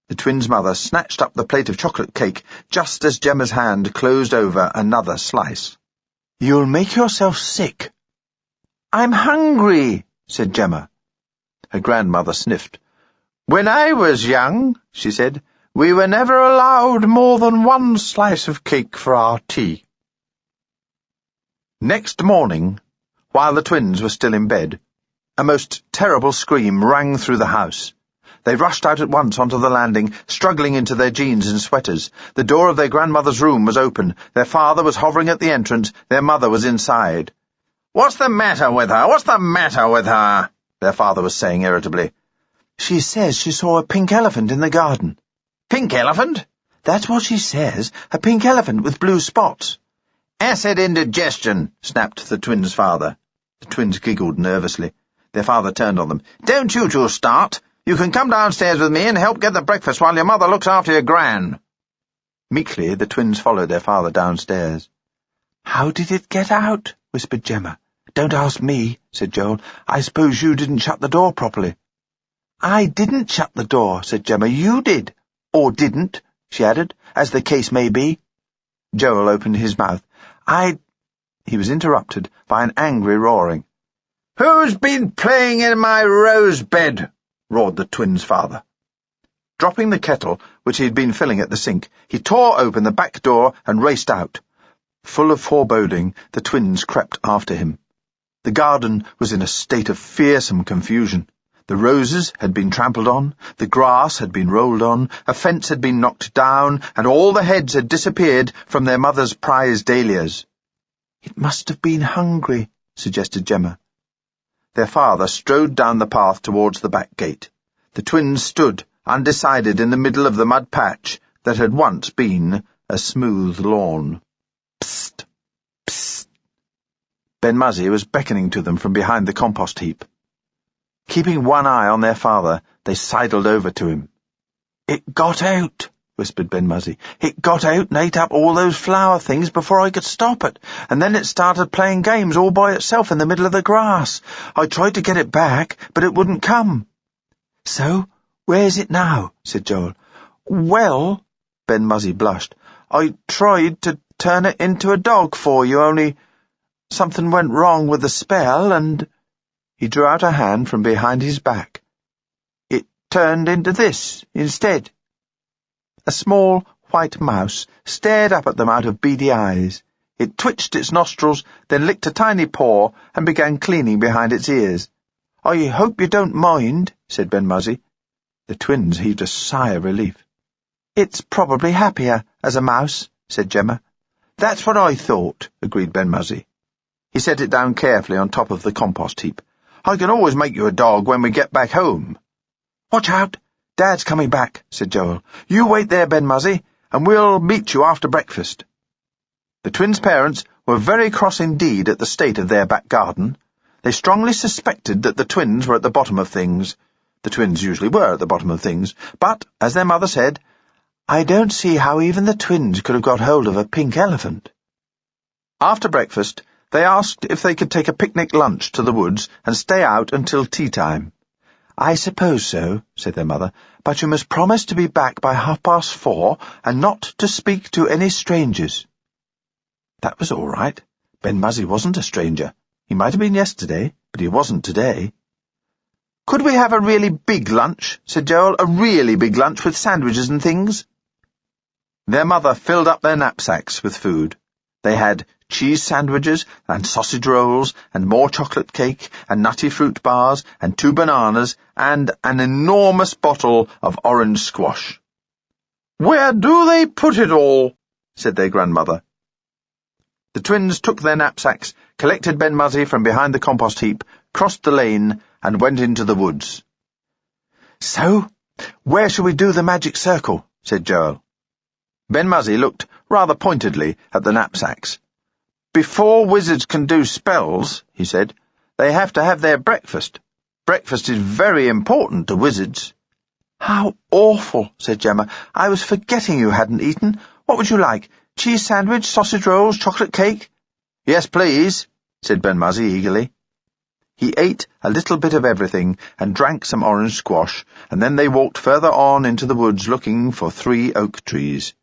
The twins' mother snatched up the plate of chocolate cake just as Gemma's hand closed over another slice. "You'll make yourself sick." "I'm hungry," said Gemma. Her grandmother sniffed. "When I was young," she said, "we were never allowed more than 1 slice of cake for our tea." Next morning, while the twins were still in bed, a most terrible scream rang through the house. They rushed out at once onto the landing, struggling into their jeans and sweaters. The door of their grandmother's room was open. Their father was hovering at the entrance. Their mother was inside. "What's the matter with her? What's the matter with her?" their father was saying irritably. "She says she saw a pink elephant in the garden." "Pink elephant?" "That's what she says. A pink elephant with blue spots." "Acid indigestion," snapped the twins' father. The twins giggled nervously. Their father turned on them. "Don't you two start. You can come downstairs with me and help get the breakfast while your mother looks after your gran." Meekly, the twins followed their father downstairs. "How did it get out?" whispered Gemma. "Don't ask me," said Joel. "I suppose you didn't shut the door properly." "I didn't shut the door," said Gemma. "You did. Or didn't," she added, "as the case may be." Joel opened his mouth. He was interrupted by an angry roaring. "Who's been playing in my rose bed?" roared the twins' father. Dropping the kettle, which he had been filling at the sink, he tore open the back door and raced out. Full of foreboding, the twins crept after him. The garden was in a state of fearsome confusion. The roses had been trampled on, the grass had been rolled on, a fence had been knocked down, and all the heads had disappeared from their mother's prized dahlias. "It must have been hungry," suggested Gemma. Their father strode down the path towards the back gate. The twins stood, undecided, in the middle of the mud patch that had once been a smooth lawn. "Psst! Psst!" Ben-Muzzy was beckoning to them from behind the compost heap. Keeping one eye on their father, they sidled over to him. "It got out," whispered Ben-Muzzy. "It got out and ate up all those flower things before I could stop it, and then it started playing games all by itself in the middle of the grass. I tried to get it back, but it wouldn't come." "So, where is it now?" said Joel. "Well," Ben-Muzzy blushed, "I tried to turn it into a dog for you, only something went wrong with the spell, and—" He drew out a hand from behind his back. "It turned into this instead." A small white mouse stared up at them out of beady eyes. It twitched its nostrils, then licked a tiny paw and began cleaning behind its ears. "I hope you don't mind," said Ben-Muzzy. The twins heaved a sigh of relief. "It's probably happier as a mouse," said Gemma. "That's what I thought," agreed Ben-Muzzy. He set it down carefully on top of the compost heap. "I can always make you a dog when we get back home." "Watch out! Dad's coming back," said Joel. "You wait there, Ben-Muzzy, and we'll meet you after breakfast." The twins' parents were very cross indeed at the state of their back garden. They strongly suspected that the twins were at the bottom of things. The twins usually were at the bottom of things, but, as their mother said, "I don't see how even the twins could have got hold of a pink elephant." After breakfast, they asked if they could take a picnic lunch to the woods and stay out until tea time. "I suppose so," said their mother, "but you must promise to be back by 4:30 and not to speak to any strangers." That was all right. Ben-Muzzy wasn't a stranger. He might have been yesterday, but he wasn't today. "Could we have a really big lunch?" said Joel. "A really big lunch with sandwiches and things?" Their mother filled up their knapsacks with food. They had cheese sandwiches and sausage rolls and more chocolate cake and nutty fruit bars and 2 bananas and an enormous bottle of orange squash. "Where do they put it all?" said their grandmother. The twins took their knapsacks, collected Ben-Muzzy from behind the compost heap, crossed the lane, and went into the woods. "So, where shall we do the magic circle?" said Joel. Ben-Muzzy looked rather pointedly at the knapsacks. "Before wizards can do spells," he said, "they have to have their breakfast. Breakfast is very important to wizards." "How awful," said Gemma. "I was forgetting you hadn't eaten. What would you like? Cheese sandwich, sausage rolls, chocolate cake?" "Yes, please," said Ben-Muzzy eagerly. He ate a little bit of everything and drank some orange squash, and then they walked further on into the woods looking for 3 oak trees.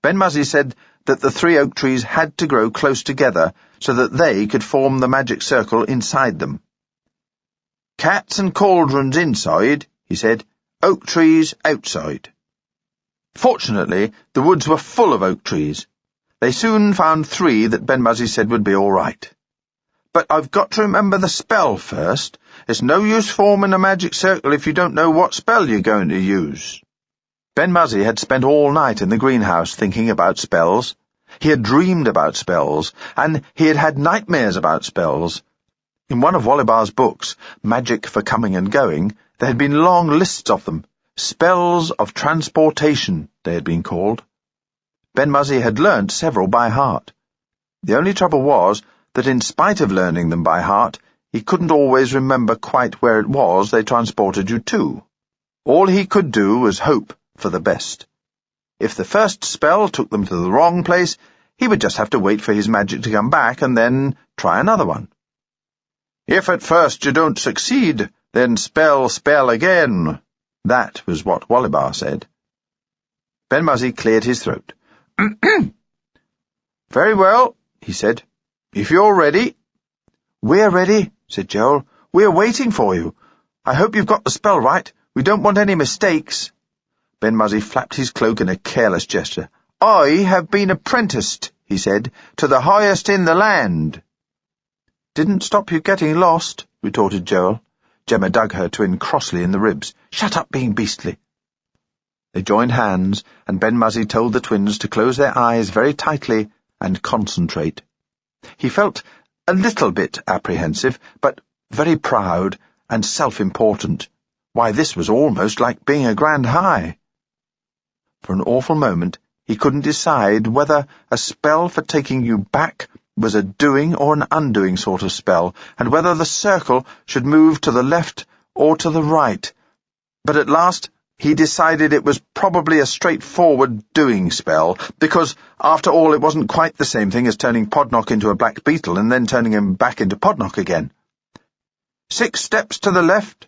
Ben-Muzzy said that the 3 oak trees had to grow close together so that they could form the magic circle inside them. "Cats and cauldrons inside," he said, "oak trees outside." Fortunately, the woods were full of oak trees. They soon found 3 that Ben-Muzzy said would be all right. "But I've got to remember the spell first. It's no use forming a magic circle if you don't know what spell you're going to use." Ben-Muzzy had spent all night in the greenhouse thinking about spells. He had dreamed about spells, and he had had nightmares about spells. In one of Wollibar's books, Magic for Coming and Going, there had been long lists of them. Spells of transportation, they had been called. Ben-Muzzy had learnt several by heart. The only trouble was that in spite of learning them by heart, he couldn't always remember quite where it was they transported you to. All he could do was hope for the best. If the first spell took them to the wrong place, he would just have to wait for his magic to come back and then try another one. "If at first you don't succeed, then spell again." That was what Wollibar said. Ben-Muzzy cleared his throat. "Very well," he said. "If you're ready." "We're ready," said Joel. "We're waiting for you. I hope you've got the spell right. We don't want any mistakes." Ben-Muzzy flapped his cloak in a careless gesture. "I have been apprenticed," he said, "to the highest in the land." "Didn't stop you getting lost," retorted Joel. Gemma dug her twin crossly in the ribs. "Shut up being beastly." They joined hands, and Ben-Muzzy told the twins to close their eyes very tightly and concentrate. He felt a little bit apprehensive, but very proud and self-important. Why, this was almost like being a grand high. For an awful moment, he couldn't decide whether a spell for taking you back was a doing or an undoing sort of spell, and whether the circle should move to the left or to the right. But at last he decided it was probably a straightforward doing spell, because, after all, it wasn't quite the same thing as turning Podnock into a black beetle and then turning him back into Podnock again. 6 steps to the left,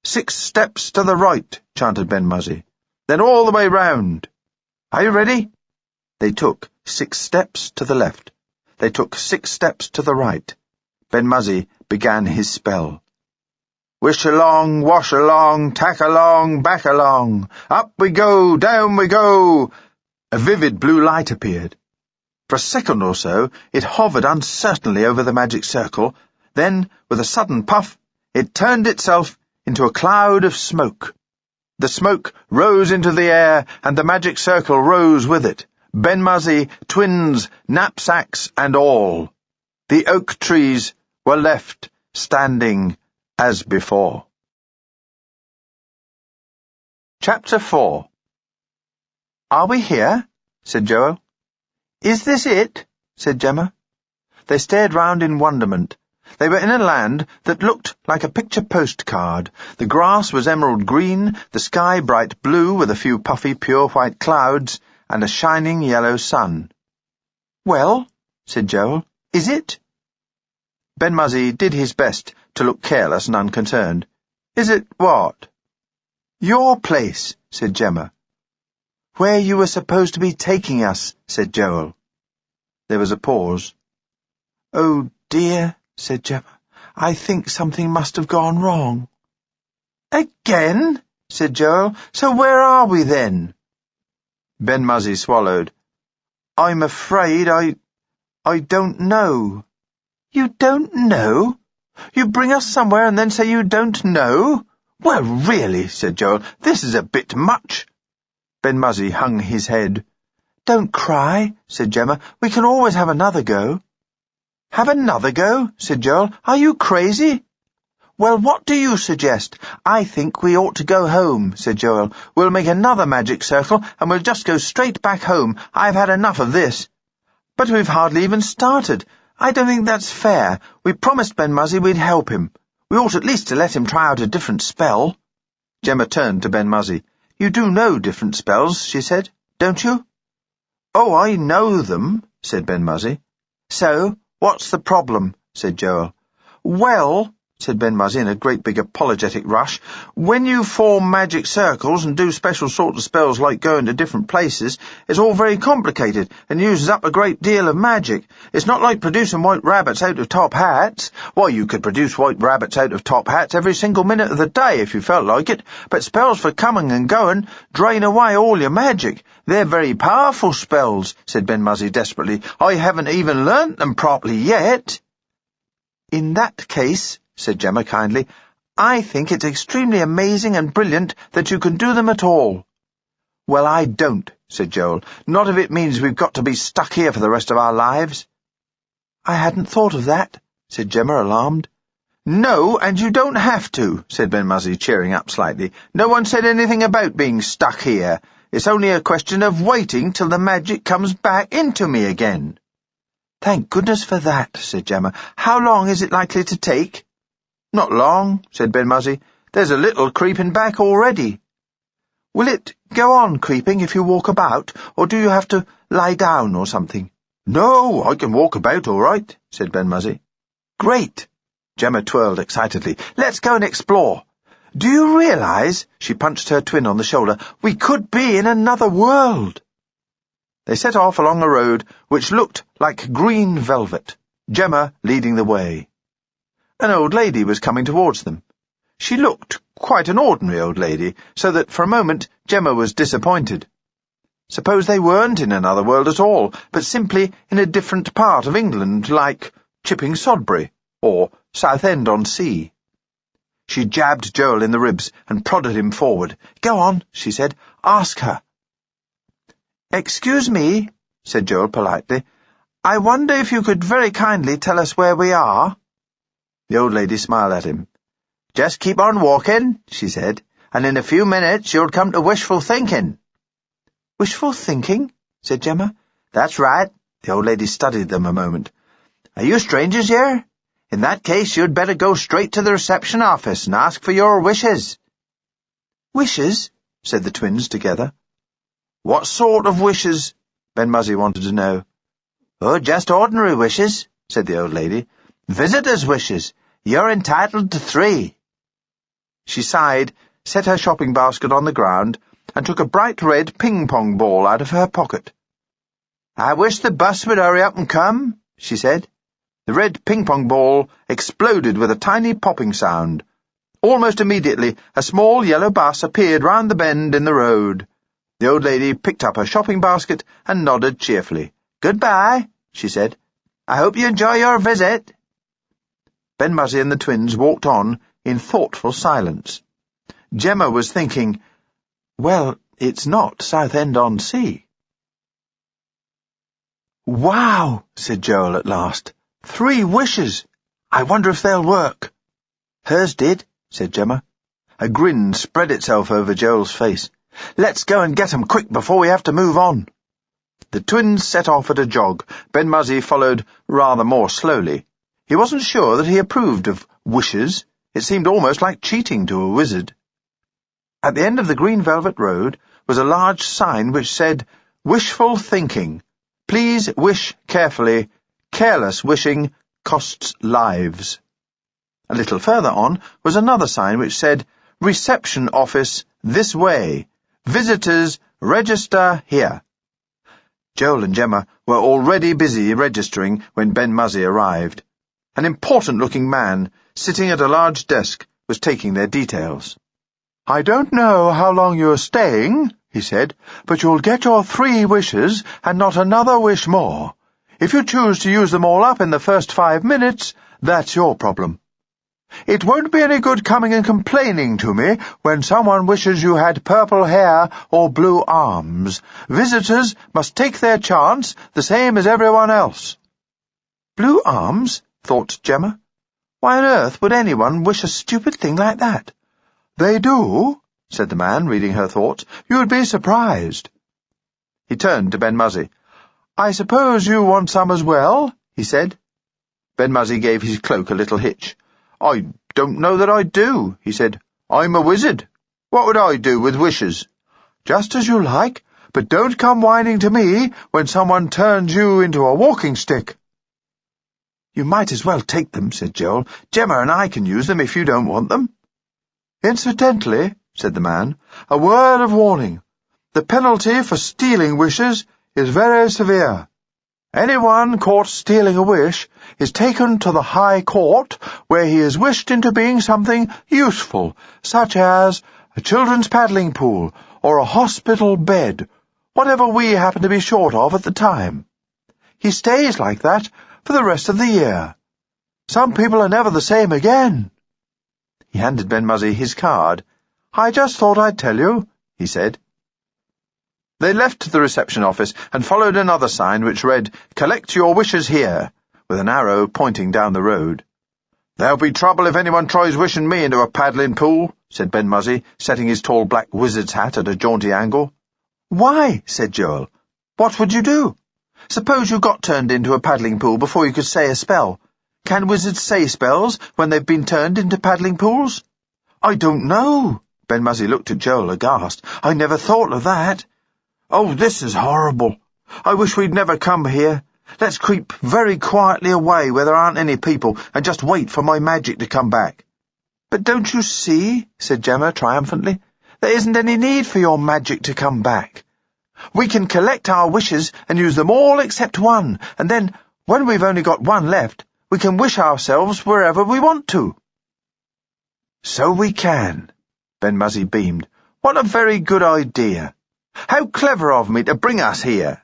6 steps to the right, chanted Ben-Muzzy. Then all the way round. Are you ready? They took 6 steps to the left. They took 6 steps to the right. Ben-Muzzy began his spell. Wish along, wash along, tack along, back along. Up we go, down we go. A vivid blue light appeared. For a second or so, it hovered uncertainly over the magic circle. Then, with a sudden puff, it turned itself into a cloud of smoke. The smoke rose into the air, and the magic circle rose with it. Ben-Muzzy, twins, knapsacks, and all. The oak trees were left standing as before. Chapter 4. "Are we here?" said Joel. "Is this it?" said Gemma. They stared round in wonderment. They were in a land that looked like a picture postcard. The grass was emerald green, the sky bright blue with a few puffy pure white clouds, and a shining yellow sun. "Well," said Joel, "is it?" Ben-Muzzy did his best to look careless and unconcerned. "Is it what?" "Your place," said Gemma. "Where you were supposed to be taking us," said Joel. There was a pause. "Oh, dear," said Gemma. "I think something must have gone wrong." "Again?" said Joel. "So where are we then?" Ben-Muzzy swallowed. "I'm afraid I don't know. You don't know? You bring us somewhere and then say you don't know? Well, really, said Joel, this is a bit much. Ben-Muzzy hung his head. Don't cry, said Gemma. We can always have another go. Have another go? Said Joel. Are you crazy? Well, what do you suggest? I think we ought to go home, said Joel. We'll make another magic circle and we'll just go straight back home. I've had enough of this. But we've hardly even started. I don't think that's fair. We promised Ben-Muzzy we'd help him. We ought at least to let him try out a different spell. Gemma turned to Ben-Muzzy. You do know different spells, she said, don't you? Oh, I know them, said Ben-Muzzy. So, what's the problem? Said Joel. Well, said Ben-Muzzy in a great big apologetic rush, when you form magic circles and do special sorts of spells like going to different places, it's all very complicated and uses up a great deal of magic. It's not like producing white rabbits out of top hats. Why, you could produce white rabbits out of top hats every single minute of the day if you felt like it, but spells for coming and going drain away all your magic. They're very powerful spells, said Ben-Muzzy desperately. I haven't even learnt them properly yet. In that case, said Gemma kindly, I think it's extremely amazing and brilliant that you can do them at all. Well, I don't, said Joel. Not if it means we've got to be stuck here for the rest of our lives. I hadn't thought of that, said Gemma, alarmed. No, and you don't have to, said Ben-Muzzy, cheering up slightly. No one said anything about being stuck here. It's only a question of waiting till the magic comes back into me again. Thank goodness for that, said Gemma. How long is it likely to take? Not long, said Ben-Muzzy. There's a little creeping back already. Will it go on creeping if you walk about, or do you have to lie down or something? No, I can walk about all right, said Ben-Muzzy. Great! Gemma twirled excitedly. Let's go and explore. Do you realize, she punched her twin on the shoulder, we could be in another world? They set off along a road which looked like green velvet, Gemma leading the way. An old lady was coming towards them. She looked quite an ordinary old lady, so that for a moment Gemma was disappointed. Suppose they weren't in another world at all, but simply in a different part of England, like Chipping Sodbury or Southend-on-Sea. She jabbed Joel in the ribs and prodded him forward. Go on, she said. Ask her. Excuse me, said Joel politely. I wonder if you could very kindly tell us where we are? The old lady smiled at him. Just keep on walking, she said, and in a few minutes you'll come to wishful thinking. Wishful thinking? Said Gemma. That's right. The old lady studied them a moment. Are you strangers here? In that case, you'd better go straight to the reception office and ask for your wishes. Wishes? Said the twins together. What sort of wishes? Ben-Muzzy wanted to know. Oh, just ordinary wishes, said the old lady. Visitors' wishes. You're entitled to 3. She sighed, set her shopping basket on the ground, and took a bright red ping-pong ball out of her pocket. I wish the bus would hurry up and come, she said. The red ping-pong ball exploded with a tiny popping sound. Almost immediately, a small yellow bus appeared round the bend in the road. The old lady picked up her shopping basket and nodded cheerfully. Goodbye, she said. I hope you enjoy your visit. Ben-Muzzy and the twins walked on in thoughtful silence. Gemma was thinking, well, it's not Southend-on-Sea. Wow, said Joel at last. 3 wishes. I wonder if they'll work. Hers did, said Gemma. A grin spread itself over Joel's face. Let's go and get 'em quick before we have to move on. The twins set off at a jog. Ben-Muzzy followed rather more slowly. He wasn't sure that he approved of wishes. It seemed almost like cheating to a wizard. At the end of the green velvet road was a large sign which said, Wishful thinking. Please wish carefully. Careless wishing costs lives. A little further on was another sign which said, Reception office this way. Visitors register here. Joel and Gemma were already busy registering when Ben-Muzzy arrived. An important-looking man, sitting at a large desk, was taking their details. I don't know how long you're staying, he said, but you'll get your 3 wishes and not another wish more. If you choose to use them all up in the first 5 minutes, that's your problem. It won't be any good coming and complaining to me when someone wishes you had purple hair or blue arms. Visitors must take their chance, the same as everyone else. Blue arms? Thought Gemma. Why on earth would anyone wish a stupid thing like that? They do, said the man, reading her thoughts. You'd be surprised. He turned to Ben-Muzzy. I suppose you want some as well? He said. Ben-Muzzy gave his cloak a little hitch. I don't know that I do, he said. I'm a wizard. What would I do with wishes? Just as you like, but don't come whining to me when someone turns you into a walking stick. You might as well take them, said Joel. Gemma and I can use them if you don't want them. Incidentally, said the man, a word of warning. The penalty for stealing wishes is very severe. Anyone caught stealing a wish is taken to the High Court, where he is wished into being something useful, such as a children's paddling pool or a hospital bed, whatever we happen to be short of at the time. He stays like that for the rest of the year. Some people are never the same again. He handed Ben-Muzzy his card. I just thought I'd tell you, he said. They left the reception office and followed another sign which read, Collect your wishes here, with an arrow pointing down the road. There'll be trouble if anyone tries wishing me into a paddling pool, said Ben-Muzzy, setting his tall black wizard's hat at a jaunty angle. Why? Said Joel. What would you do? Suppose you got turned into a paddling pool before you could say a spell. Can wizards say spells when they've been turned into paddling pools? I don't know. Ben-Muzzy looked at Joel aghast. I never thought of that. Oh, this is horrible. I wish we'd never come here. Let's creep very quietly away where there aren't any people and just wait for my magic to come back. But don't you see, said Gemma triumphantly, there isn't any need for your magic to come back. We can collect our wishes and use them all except one, and then, when we've only got one left, we can wish ourselves wherever we want to. So we can. Ben-Muzzy beamed. What a very good idea. How clever of me to bring us here.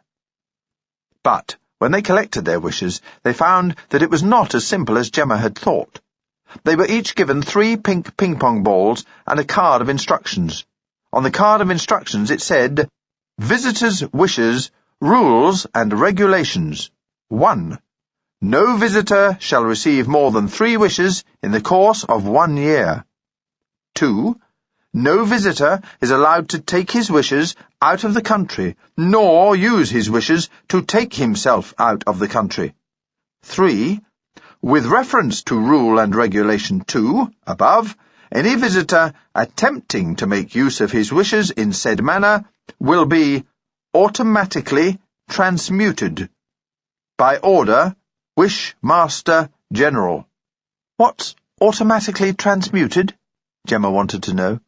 But when they collected their wishes, they found that it was not as simple as Gemma had thought. They were each given 3 pink ping-pong balls and a card of instructions. On the card of instructions it said, Visitors' wishes, rules and regulations. 1. No visitor shall receive more than 3 wishes in the course of 1 year. 2. No visitor is allowed to take his wishes out of the country, nor use his wishes to take himself out of the country. 3. With reference to Rule and Regulation 2, above, any visitor attempting to make use of his wishes in said manner will be automatically transmuted. By order, Wish Master General. What's automatically transmuted? Gemma wanted to know.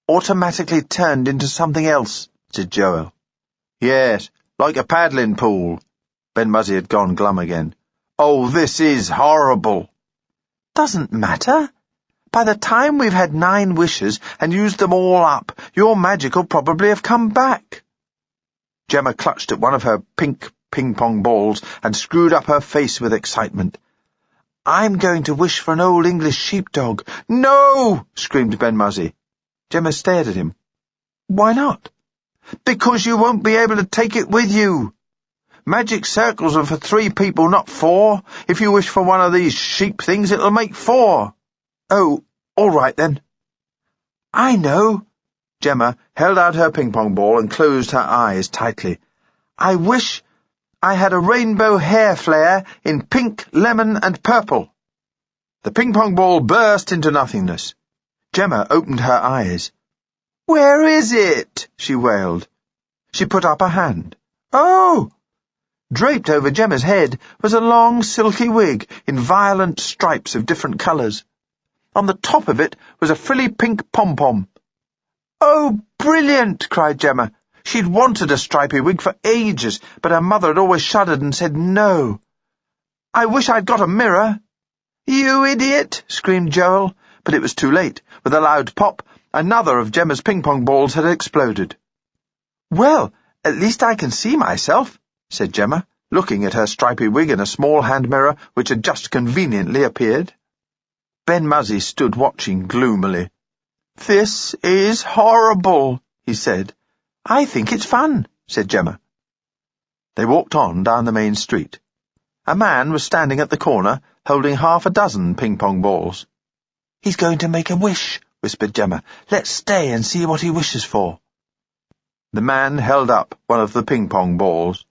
Automatically turned into something else, said Joel. Yes, like a paddling pool. Ben-Muzzy had gone glum again. Oh, this is horrible. Doesn't matter. By the time we've had 9 wishes and used them all up, your magic will probably have come back. Gemma clutched at one of her pink ping-pong balls and screwed up her face with excitement. I'm going to wish for an old English sheepdog. No! Screamed Ben-Muzzy. Gemma stared at him. Why not? Because you won't be able to take it with you. Magic circles are for 3 people, not 4. If you wish for one of these sheep things, it'll make 4. Oh, all right then. I know. Gemma held out her ping-pong ball and closed her eyes tightly. I wish I had a rainbow hair flare in pink, lemon and purple. The ping-pong ball burst into nothingness. Gemma opened her eyes. Where is it? She wailed. She put up a hand. Oh! Draped over Gemma's head was a long, silky wig in violent stripes of different colours. On the top of it was a frilly pink pom-pom. Oh, brilliant! Cried Gemma. She'd wanted a stripy wig for ages, but her mother had always shuddered and said no. I wish I'd got a mirror. You idiot! Screamed Joel, but it was too late. With a loud pop, another of Gemma's ping-pong balls had exploded. Well, at least I can see myself, said Gemma. looking at her stripy wig in a small hand mirror which had just conveniently appeared. Ben-Muzzy stood watching gloomily. "This is horrible," he said. "I think it's fun," said Gemma. They walked on down the main street. A man was standing at the corner, holding 6 ping-pong balls. "He's going to make a wish," whispered Gemma. "Let's stay and see what he wishes for." The man held up one of the ping-pong balls.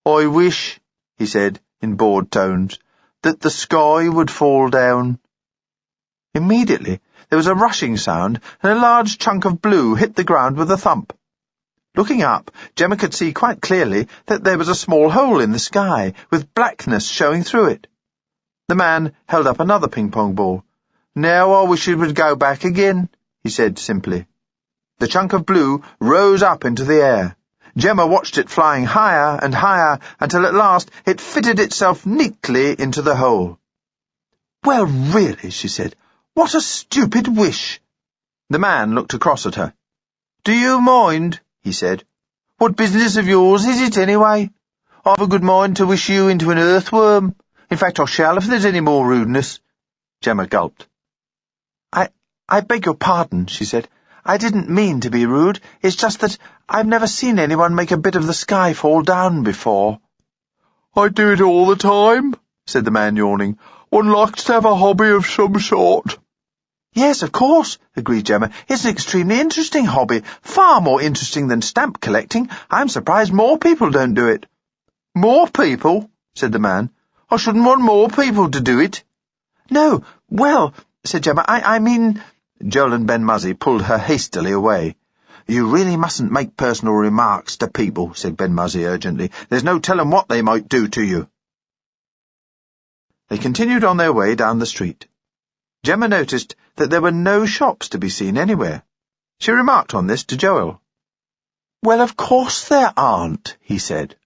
"I wish," he said, in bored tones, "that the sky would fall down." Immediately there was a rushing sound, and a large chunk of blue hit the ground with a thump. Looking up, Gemma could see quite clearly that there was a small hole in the sky, with blackness showing through it. The man held up another ping-pong ball. "Now I wish it would go back again," he said simply. The chunk of blue rose up into the air. Gemma watched it flying higher and higher until at last it fitted itself neatly into the hole. "Well, really," she said, "what a stupid wish." The man looked across at her. "Do you mind?" he said. "What business of yours is it, anyway? I've a good mind to wish you into an earthworm. In fact, I shall if there's any more rudeness." Gemma gulped. I beg your pardon," she said. "I didn't mean to be rude. It's just that I've never seen anyone make a bit of the sky fall down before." "I do it all the time," said the man, yawning. "One likes to have a hobby of some sort." "Yes, of course," agreed Gemma. "It's an extremely interesting hobby, far more interesting than stamp collecting. I'm surprised more people don't do it." "More people?" said the man. "I shouldn't want more people to do it." "No, well," said Gemma, I mean—" Joel and Ben-Muzzy pulled her hastily away. "You really mustn't make personal remarks to people," said Ben-Muzzy urgently. "There's no telling what they might do to you." They continued on their way down the street. Gemma noticed that there were no shops to be seen anywhere. She remarked on this to Joel. "Well, of course there aren't," he said.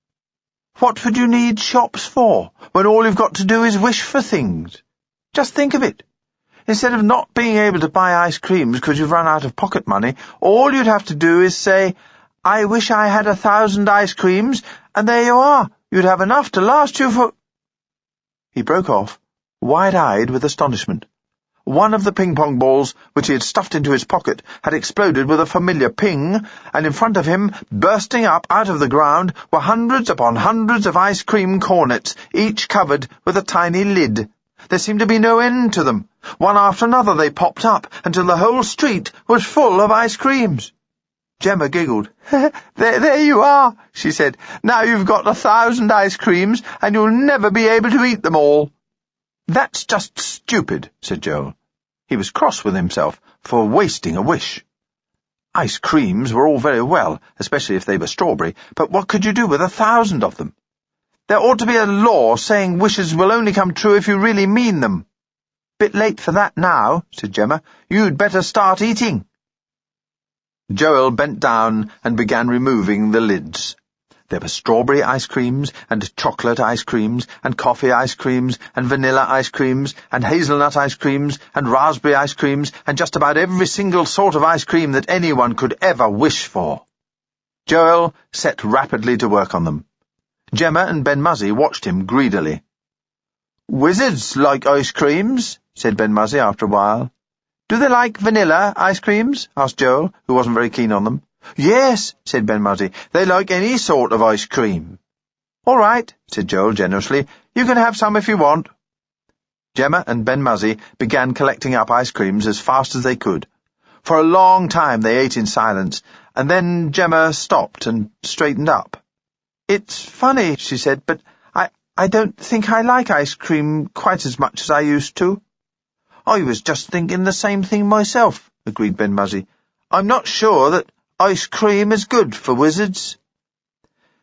"What would you need shops for, when all you've got to do is wish for things? Just think of it. Instead of not being able to buy ice creams because you've run out of pocket money, all you'd have to do is say, 'I wish I had 1,000 ice creams,' and there you are. You'd have enough to last you for—" He broke off, wide-eyed with astonishment. One of the ping-pong balls, which he had stuffed into his pocket, had exploded with a familiar ping, and in front of him, bursting up out of the ground, were hundreds upon hundreds of ice cream cornets, each covered with a tiny lid. There seemed to be no end to them. One after another they popped up, until the whole street was full of ice creams. Gemma giggled. There you are," she said. "Now you've got 1,000 ice creams, and you'll never be able to eat them all." "That's just stupid," said Joel. He was cross with himself for wasting a wish. Ice creams were all very well, especially if they were strawberry, but what could you do with 1,000 of them? There ought to be a law saying wishes will only come true if you really mean them. "Bit late for that now," said Gemma. "You'd better start eating." Joel bent down and began removing the lids. There were strawberry ice creams, and chocolate ice creams, and coffee ice creams, and vanilla ice creams, and hazelnut ice creams, and raspberry ice creams, and just about every single sort of ice cream that anyone could ever wish for. Joel set rapidly to work on them. Gemma and Ben-Muzzy watched him greedily. "Wizards like ice creams," said Ben-Muzzy after a while. "Do they like vanilla ice creams?" asked Joel, who wasn't very keen on them. "Yes," said Ben-Muzzy. "They like any sort of ice cream." "All right," said Joel generously. "You can have some if you want." Gemma and Ben-Muzzy began collecting up ice creams as fast as they could. For a long time they ate in silence, and then Gemma stopped and straightened up. "It's funny," she said, "but I don't think I like ice cream quite as much as I used to." "I was just thinking the same thing myself," agreed Ben-Muzzy. "I'm not sure that ice cream is good for wizards."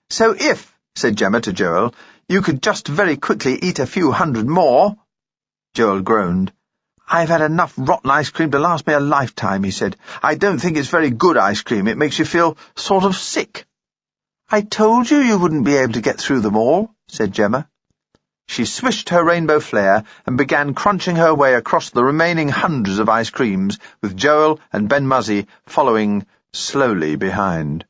"So if," said Gemma to Joel, "you could just very quickly eat a few hundred more—" Joel groaned. "I've had enough rotten ice cream to last me a lifetime," he said. "I don't think it's very good ice cream. It makes you feel sort of sick." "I told you wouldn't be able to get through them all," said Gemma. She swished her rainbow flare and began crunching her way across the remaining hundreds of ice creams, with Joel and Ben-Muzzy following slowly behind.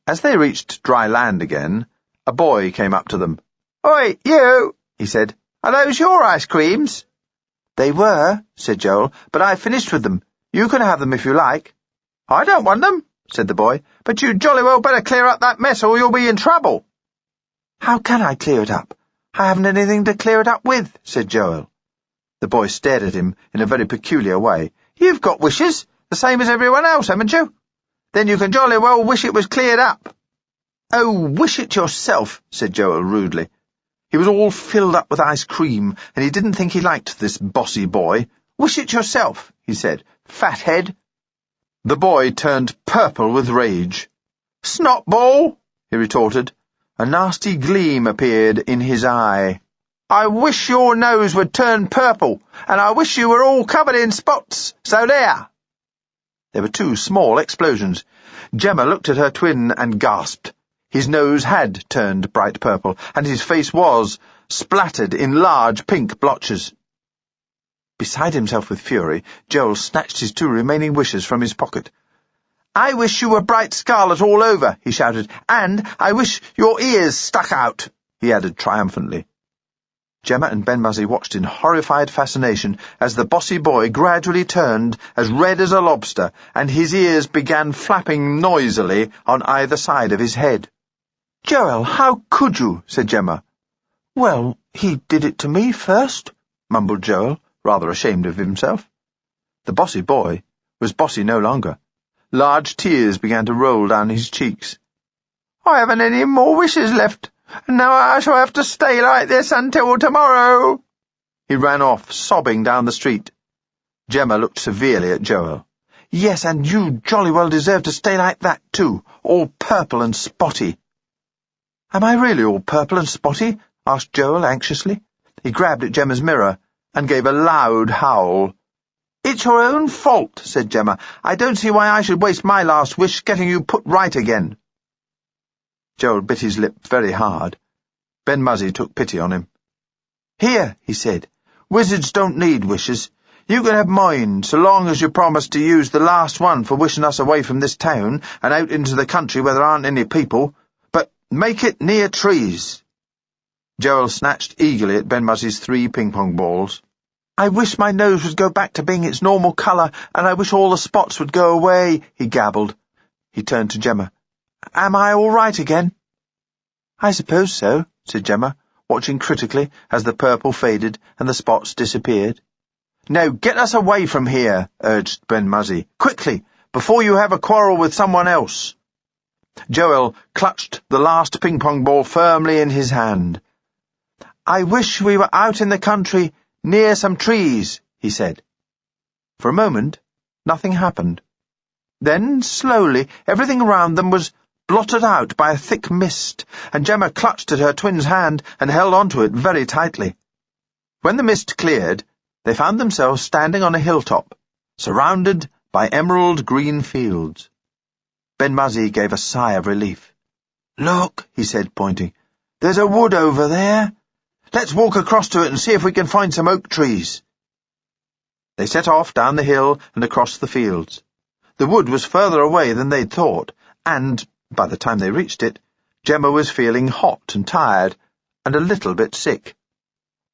As they reached dry land again, A boy came up to them. "Oi, you," he said. "Are those your ice creams?" "They were," said Joel, "but I finished with them. You can have them if you like." "I don't want them," said the boy, "but you jolly well better clear up that mess or you'll be in trouble." "How can I clear it up? I haven't anything to clear it up with," said Joel. The boy stared at him in a very peculiar way. "You've got wishes, the same as everyone else, haven't you? Then you can jolly well wish it was cleared up." "Oh, wish it yourself," said Joel rudely. He was all filled up with ice cream, and he didn't think he liked this bossy boy. "Wish it yourself," he said, "fathead." The boy turned purple with rage. "Snotball," he retorted. A nasty gleam appeared in his eye. "I wish your nose would turn purple, and I wish you were all covered in spots, so there." There were two small explosions. Gemma looked at her twin and gasped. His nose had turned bright purple, and his face was splattered in large pink blotches. Beside himself with fury, Joel snatched his two remaining wishes from his pocket. "I wish you were bright scarlet all over," he shouted, "and I wish your ears stuck out," he added triumphantly. Gemma and Ben-Muzzy watched in horrified fascination as the bossy boy gradually turned as red as a lobster, and his ears began flapping noisily on either side of his head. "Joel, how could you?" said Gemma. "Well, he did it to me first," mumbled Joel, rather ashamed of himself. The bossy boy was bossy no longer. Large tears began to roll down his cheeks. "I haven't any more wishes left, and now I shall have to stay like this until tomorrow." He ran off, sobbing down the street. Gemma looked severely at Joel. "Yes, and you jolly well deserve to stay like that, too, all purple and spotty." "Am I really all purple and spotty?" asked Joel anxiously. He grabbed at Gemma's mirror and gave a loud howl. "It's your own fault," said Gemma. "I don't see why I should waste my last wish getting you put right again." Joel bit his lip very hard. Ben-Muzzy took pity on him. "Here," he said, "wizards don't need wishes. You can have mine, so long as you promise to use the last one for wishing us away from this town and out into the country where there aren't any people. But make it near trees." Joel snatched eagerly at Ben-Muzzy's 3 ping-pong balls. "I wish my nose would go back to being its normal colour, and I wish all the spots would go away," he gabbled. He turned to Gemma. "Am I all right again?" "I suppose so," said Gemma, watching critically as the purple faded and the spots disappeared. "Now get us away from here," urged Ben-Muzzy. "Quickly, before you have a quarrel with someone else." Joel clutched the last ping-pong ball firmly in his hand. "I wish we were out in the country, near some trees," he said. For a moment, nothing happened. Then, slowly, everything around them was blotted out by a thick mist, and Gemma clutched at her twin's hand and held on to it very tightly. When the mist cleared, they found themselves standing on a hilltop, surrounded by emerald-green fields. Ben-Muzzy gave a sigh of relief. "Look," he said, pointing. "There's a wood over there. Let's walk across to it and see if we can find some oak trees." They set off down the hill and across the fields. The wood was further away than they'd thought, and, by the time they reached it, Gemma was feeling hot and tired, and a little bit sick.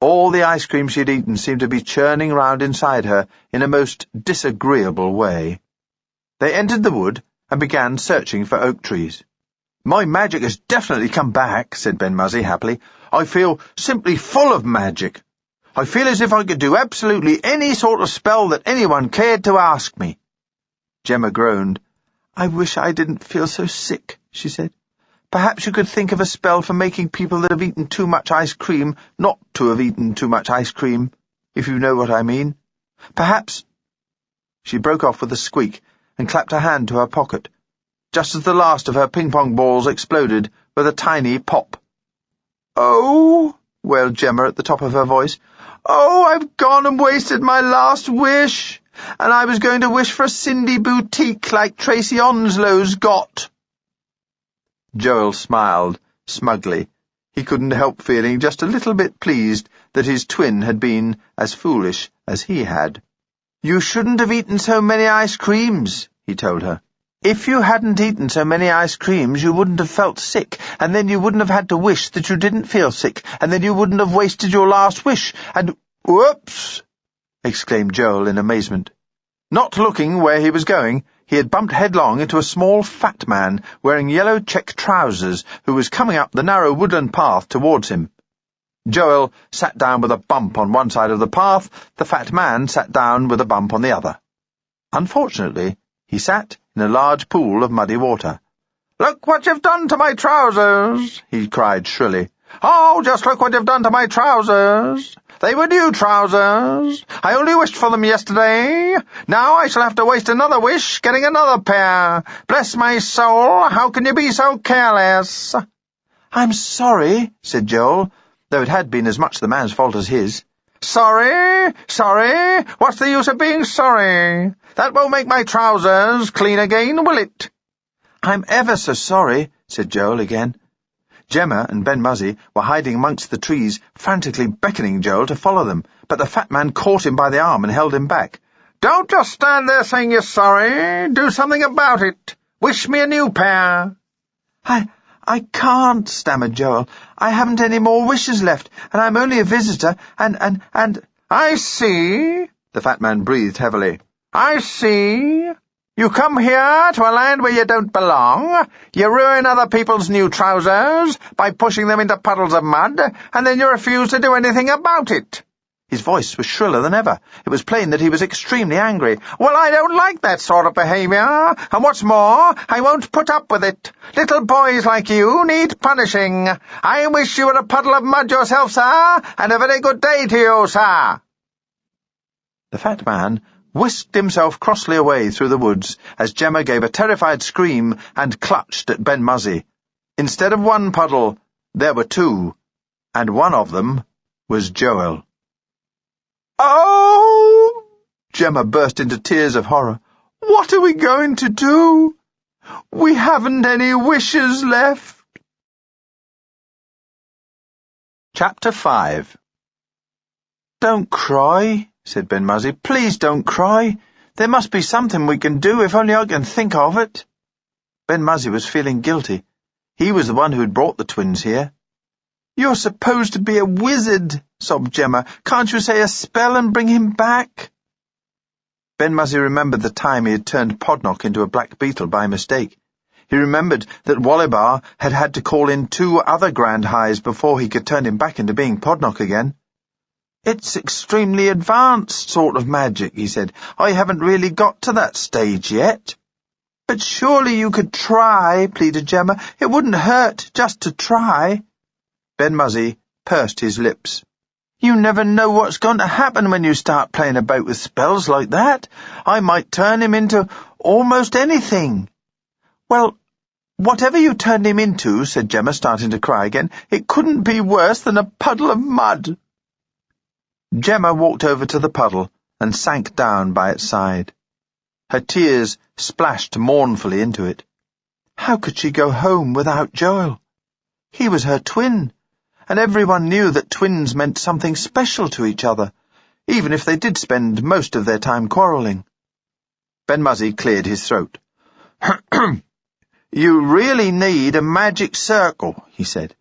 All the ice cream she'd eaten seemed to be churning round inside her in a most disagreeable way. They entered the wood and began searching for oak trees. "My magic has definitely come back," said Ben-Muzzy happily. "I feel simply full of magic. I feel as if I could do absolutely any sort of spell that anyone cared to ask me." Gemma groaned. "I wish I didn't feel so sick," she said. "Perhaps you could think of a spell for making people that have eaten too much ice cream not to have eaten too much ice cream, if you know what I mean. Perhaps—" She broke off with a squeak and clapped her hand to her pocket, just as the last of her ping-pong balls exploded with a tiny pop. "Oh," wailed Gemma at the top of her voice. "Oh, I've gone and wasted my last wish, and I was going to wish for a Cindy boutique like Tracy Onslow's got." Joel smiled smugly. He couldn't help feeling just a little bit pleased that his twin had been as foolish as he had. "You shouldn't have eaten so many ice creams," he told her. If you hadn't eaten so many ice creams, you wouldn't have felt sick, and then you wouldn't have had to wish that you didn't feel sick, and then you wouldn't have wasted your last wish, and— Whoops! Exclaimed Joel in amazement. Not looking where he was going, he had bumped headlong into a small fat man wearing yellow check trousers who was coming up the narrow woodland path towards him. Joel sat down with a bump on one side of the path, the fat man sat down with a bump on the other. Unfortunately, he sat in a large pool of muddy water. "Look what you've done to my trousers!" he cried shrilly. "Oh, just look what you've done to my trousers! They were new trousers. I only wished for them yesterday. Now I shall have to waste another wish getting another pair. Bless my soul, how can you be so careless?" "I'm sorry," said Joel, though it had been as much the man's fault as his. "Sorry? Sorry? What's the use of being sorry? That won't make my trousers clean again, will it?" "I'm ever so sorry," said Joel again. Gemma and Ben-Muzzy were hiding amongst the trees, frantically beckoning Joel to follow them, but the fat man caught him by the arm and held him back. "Don't just stand there saying you're sorry. Do something about it. Wish me a new pair." I can't," stammered Joel. "I haven't any more wishes left, and I'm only a visitor, and— "I see," the fat man breathed heavily. "I see. You come here to a land where you don't belong, you ruin other people's new trousers by pushing them into puddles of mud, and then you refuse to do anything about it." His voice was shriller than ever. It was plain that he was extremely angry. "Well, I don't like that sort of behaviour, and what's more, I won't put up with it. Little boys like you need punishing. I wish you were a puddle of mud yourself, sir, and a very good day to you, sir." The fat man whisked himself crossly away through the woods as Gemma gave a terrified scream and clutched at Ben-Muzzy. Instead of one puddle, there were two, and one of them was Joel. "Oh!" Gemma burst into tears of horror. "What are we going to do? We haven't any wishes left." Chapter 5. "Don't cry," said Ben-Muzzy. "Please don't cry. There must be something we can do, if only I can think of it." Ben-Muzzy was feeling guilty. He was the one who had brought the twins here. "You're supposed to be a wizard," sobbed Gemma. "Can't you say a spell and bring him back?" Ben-Muzzy remembered the time he had turned Podnock into a black beetle by mistake. He remembered that Wollibar had had to call in 2 other grand highs before he could turn him back into being Podnock again. "It's extremely advanced sort of magic," he said. "I haven't really got to that stage yet." "But surely you could try," pleaded Gemma. "It wouldn't hurt just to try." Ben-Muzzy pursed his lips. "You never know what's going to happen when you start playing about with spells like that. I might turn him into almost anything." "Well, whatever you turned him into," said Gemma, starting to cry again, "it couldn't be worse than a puddle of mud." Gemma walked over to the puddle and sank down by its side. Her tears splashed mournfully into it. How could she go home without Joel? He was her twin, and everyone knew that twins meant something special to each other, even if they did spend most of their time quarrelling. Ben-Muzzy cleared his throat. "You really need a magic circle," he said,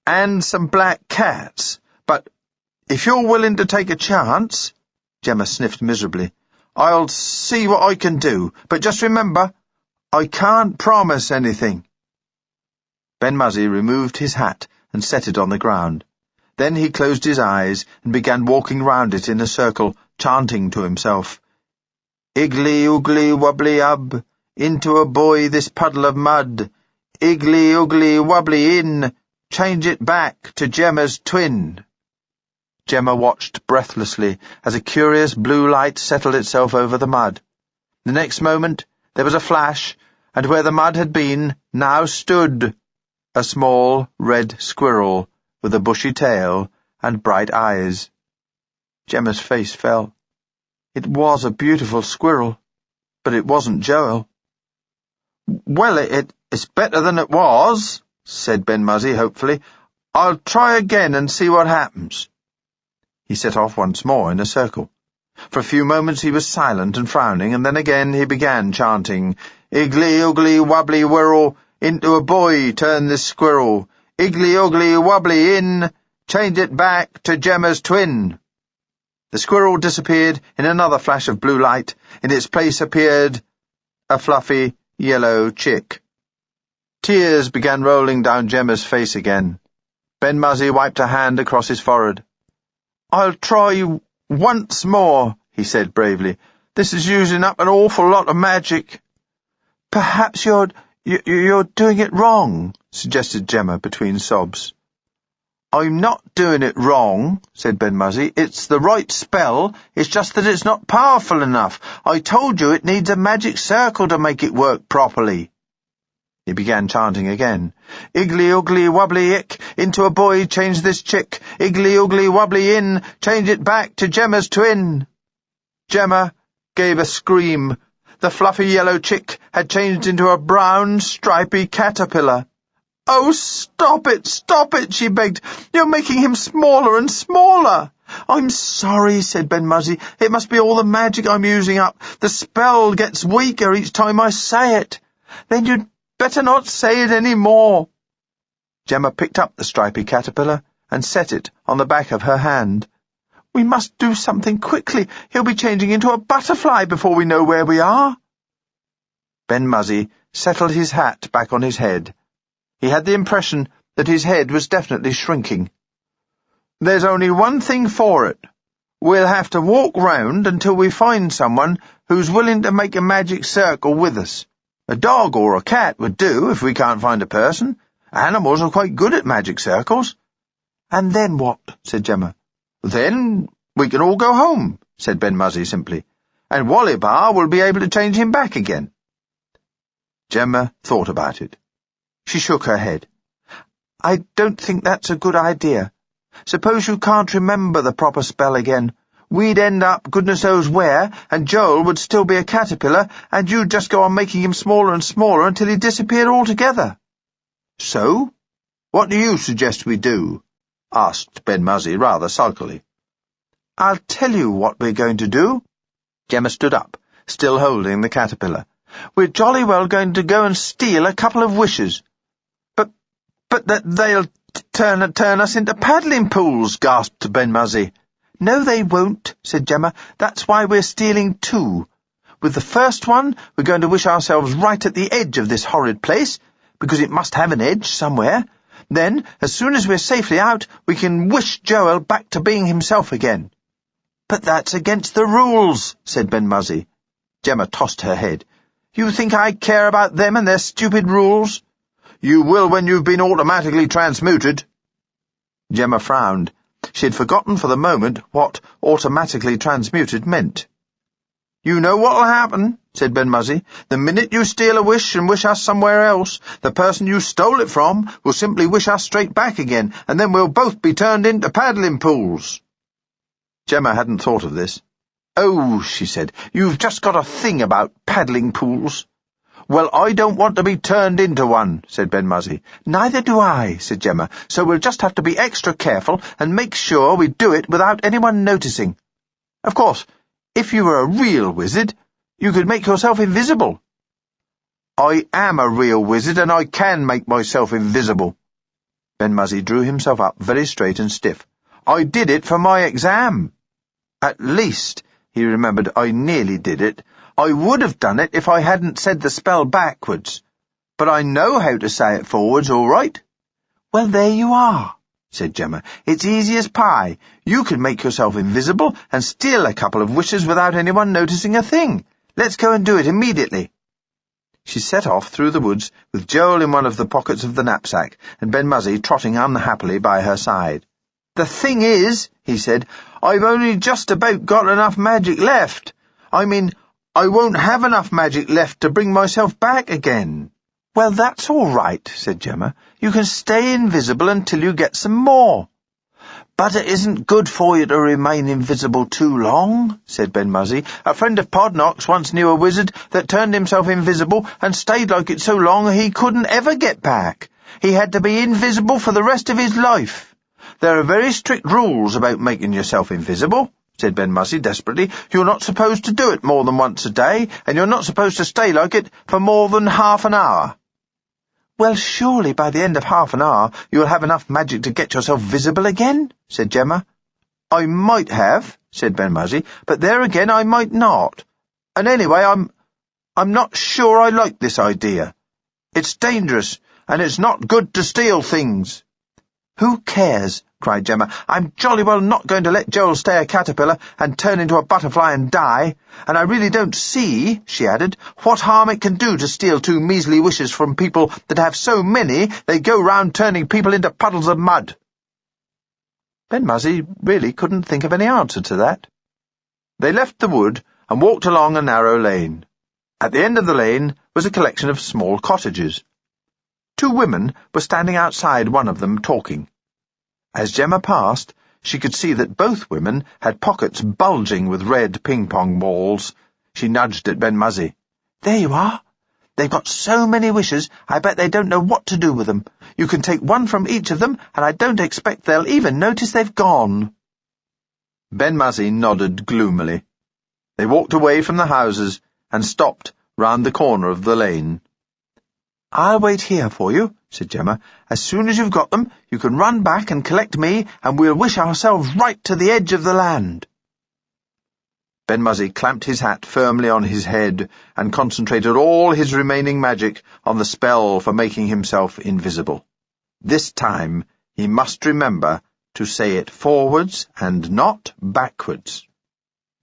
"and some black cats, but if you're willing to take a chance—" Gemma sniffed miserably. "I'll see what I can do, but just remember, I can't promise anything." Ben-Muzzy removed his hat and set it on the ground. Then he closed his eyes and began walking round it in a circle, chanting to himself. "Iggly, oogly, wobbly, ub, into a boy this puddle of mud. Iggly, oogly, wobbly in, change it back to Gemma's twin." Gemma watched breathlessly as a curious blue light settled itself over the mud. The next moment there was a flash, and where the mud had been now stood a small red squirrel with a bushy tail and bright eyes. Gemma's face fell. It was a beautiful squirrel, but it wasn't Joel. "Well, it's better than it was," said Ben-Muzzy hopefully. "I'll try again and see what happens." He set off once more in a circle. For a few moments he was silent and frowning, and then again he began chanting, Iggly wobbly whirl, into a boy turned the squirrel. Iggly wobbly in, change it back to Gemma's twin. The squirrel disappeared in another flash of blue light. In its place appeared a fluffy yellow chick. Tears began rolling down Gemma's face again. Ben-Muzzy wiped a hand across his forehead. "I'll try once more," he said bravely. "This is using up an awful lot of magic." "Perhaps you're doing it wrong," suggested Gemma between sobs. "I'm not doing it wrong," said Ben-Muzzy. "It's the right spell. It's just that it's not powerful enough. I told you it needs a magic circle to make it work properly." He began chanting again. "Iggly wobbly ick, into a boy change this chick. Iggly wobbly in, change it back to Gemma's twin." Gemma gave a scream. The fluffy yellow chick had changed into a brown, stripy caterpillar. "Oh, stop it, she begged. "You're making him smaller and smaller." "I'm sorry," said Ben-Muzzy. "It must be all the magic I'm using up. The spell gets weaker each time I say it." "Then you'd better not say it any more." Gemma picked up the stripy caterpillar and set it on the back of her hand. "We must do something quickly. He'll be changing into a butterfly before we know where we are." Ben-Muzzy settled his hat back on his head. He had the impression that his head was definitely shrinking. "There's only one thing for it. We'll have to walk round until we find someone who's willing to make a magic circle with us. A dog or a cat would do if we can't find a person. Animals are quite good at magic circles." "And then what?" said Gemma. "Then we can all go home," said Ben-Muzzy simply, "and Wollibar will be able to change him back again." Gemma thought about it. She shook her head. "I don't think that's a good idea. Suppose you can't remember the proper spell again. We'd end up goodness knows where, and Joel would still be a caterpillar, and you'd just go on making him smaller and smaller until he disappeared altogether." "So? What do you suggest we do?" asked Ben-Muzzy rather sulkily. "I'll tell you what we're going to do." Gemma stood up, still holding the caterpillar. "We're jolly well going to go and steal a couple of wishes." But they'll turn us into paddling pools," gasped Ben-Muzzy. "No, they won't," said Gemma. "That's why we're stealing two. With the first one, we're going to wish ourselves right at the edge of this horrid place, because it must have an edge somewhere. Then, as soon as we're safely out, we can wish Joel back to being himself again." "But that's against the rules," said Ben-Muzzy. Gemma tossed her head. "You think I care about them and their stupid rules?" "You will when you've been automatically transmuted." Gemma frowned. She had forgotten for the moment what automatically transmuted meant. "You know what'll happen," said Ben-Muzzy. "The minute you steal a wish and wish us somewhere else, the person you stole it from will simply wish us straight back again, and then we'll both be turned into paddling pools." Gemma hadn't thought of this. "Oh," she said, "you've just got a thing about paddling pools." "Well, I don't want to be turned into one," said Ben-Muzzy. "Neither do I," said Gemma, "so we'll just have to be extra careful and make sure we do it without anyone noticing. Of course, if you were a real wizard, you could make yourself invisible." "I am a real wizard, and I can make myself invisible." Ben-Muzzy drew himself up very straight and stiff. "I did it for my exam. At least," he remembered, "I nearly did it. I would have done it if I hadn't said the spell backwards. But I know how to say it forwards, all right." "Well, there you are," said Gemma. "It's easy as pie. You can make yourself invisible and steal a couple of wishes without anyone noticing a thing. Let's go and do it immediately." She set off through the woods with Joel in one of the pockets of the knapsack and Ben-Muzzy trotting unhappily by her side. "The thing is," he said, "I've only just about got enough magic left. I won't have enough magic left to bring myself back again." "Well, that's all right," said Gemma. "You can stay invisible until you get some more." "But it isn't good for you to remain invisible too long," said Ben-Muzzy. "A friend of Podnock's once knew a wizard that turned himself invisible and stayed like it so long he couldn't ever get back. He had to be invisible for the rest of his life. There are very strict rules about making yourself invisible." said Ben-Muzzy desperately. "You're not supposed to do it more than once a day, and you're not supposed to stay like it for more than half an hour." "Well, surely by the end of half an hour you'll have enough magic to get yourself visible again," said Gemma. "I might have," said Ben-Muzzy, "but there again I might not. And anyway, I'm not sure I like this idea. It's dangerous, and it's not good to steal things." "Who cares?" cried Gemma. "I'm jolly well not going to let Joel stay a caterpillar and turn into a butterfly and die, and I really don't see," she added, "what harm it can do to steal 2 measly wishes from people that have so many they go round turning people into puddles of mud." Ben-Muzzy really couldn't think of any answer to that. They left the wood and walked along a narrow lane. At the end of the lane was a collection of small cottages. 2 women were standing outside one of them talking. As Gemma passed, she could see that both women had pockets bulging with red ping-pong balls. She nudged at Ben-Muzzy. "There you are. They've got so many wishes, I bet they don't know what to do with them. You can take one from each of them, and I don't expect they'll even notice they've gone." Ben-Muzzy nodded gloomily. They walked away from the houses and stopped round the corner of the lane. "I'll wait here for you," said Gemma. "As soon as you've got them, you can run back and collect me, and we'll wish ourselves right to the edge of the land." Ben-Muzzy clamped his hat firmly on his head and concentrated all his remaining magic on the spell for making himself invisible. This time he must remember to say it forwards and not backwards.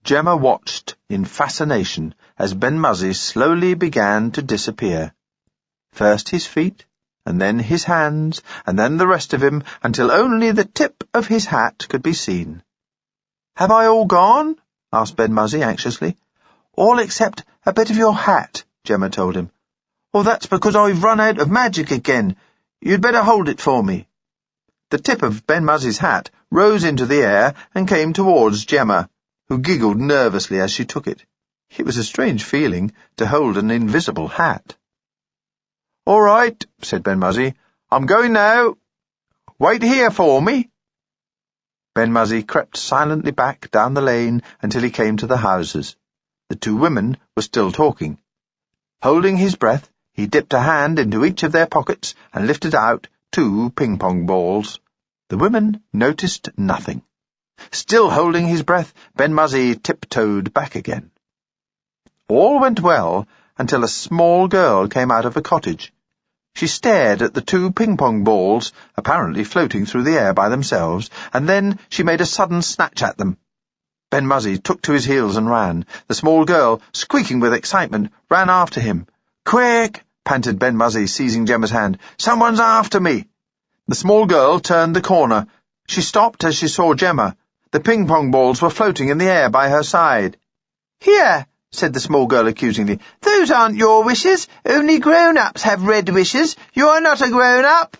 Gemma watched in fascination as Ben-Muzzy slowly began to disappear. First his feet, and then his hands, and then the rest of him, until only the tip of his hat could be seen. "Have I all gone?" asked Ben-Muzzy anxiously. "All except a bit of your hat," Gemma told him. "Oh, that's because I've run out of magic again. You'd better hold it for me." The tip of Ben-Muzzy's hat rose into the air and came towards Gemma, who giggled nervously as she took it. It was a strange feeling to hold an invisible hat. "All right," said Ben-Muzzy. "I'm going now. Wait here for me." Ben-Muzzy crept silently back down the lane until he came to the houses. The 2 women were still talking. Holding his breath, he dipped a hand into each of their pockets and lifted out 2 ping-pong balls. The women noticed nothing. Still holding his breath, Ben-Muzzy tiptoed back again. All went well until a small girl came out of a cottage. She stared at the 2 ping-pong balls, apparently floating through the air by themselves, and then she made a sudden snatch at them. Ben-Muzzy took to his heels and ran. The small girl, squeaking with excitement, ran after him. "Quick!" panted Ben-Muzzy, seizing Gemma's hand. "Someone's after me!" The small girl turned the corner. She stopped as she saw Gemma. The ping-pong balls were floating in the air by her side. "Here!" said the small girl accusingly. "Those aren't your wishes. Only grown-ups have red wishes. You're not a grown-up."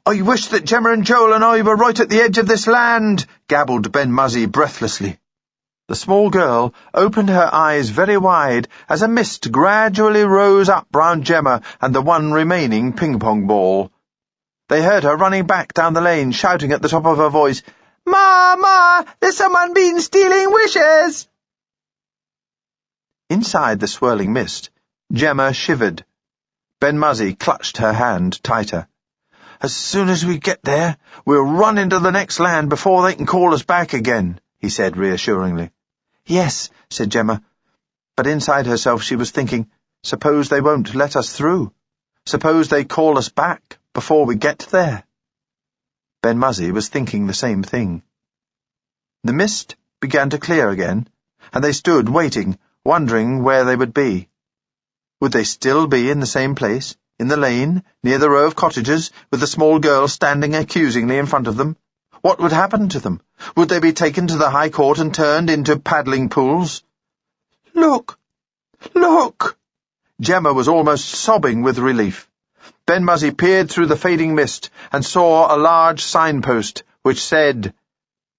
"I wish that Gemma and Joel and I were right at the edge of this land," gabbled Ben-Muzzy breathlessly. The small girl opened her eyes very wide as a mist gradually rose up round Gemma and the one remaining ping-pong ball. They heard her running back down the lane, shouting at the top of her voice, "Ma, Ma, there's someone been stealing wishes!" Inside the swirling mist, Gemma shivered. Ben-Muzzy clutched her hand tighter. "As soon as we get there, we'll run into the next land before they can call us back again," he said reassuringly. "Yes," said Gemma, but inside herself she was thinking, suppose they won't let us through? Suppose they call us back before we get there? Ben-Muzzy was thinking the same thing. The mist began to clear again, and they stood waiting, wondering where they would be. Would they still be in the same place, in the lane, near the row of cottages, with the small girl standing accusingly in front of them? What would happen to them? Would they be taken to the High Court and turned into paddling pools? "Look! Look!" Gemma was almost sobbing with relief. Ben-Muzzy peered through the fading mist and saw a large signpost which said,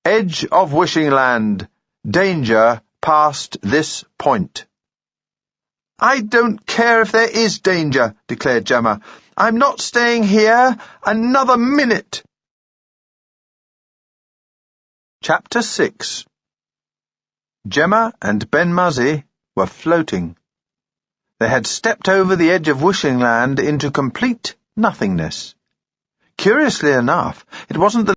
"Edge of Wishing Land. Danger past this point." "I don't care if there is danger," declared Gemma. "I'm not staying here another minute." Chapter 6 Gemma and Ben-Muzzy were floating. They had stepped over the edge of Wishing Land into complete nothingness. Curiously enough, it wasn't the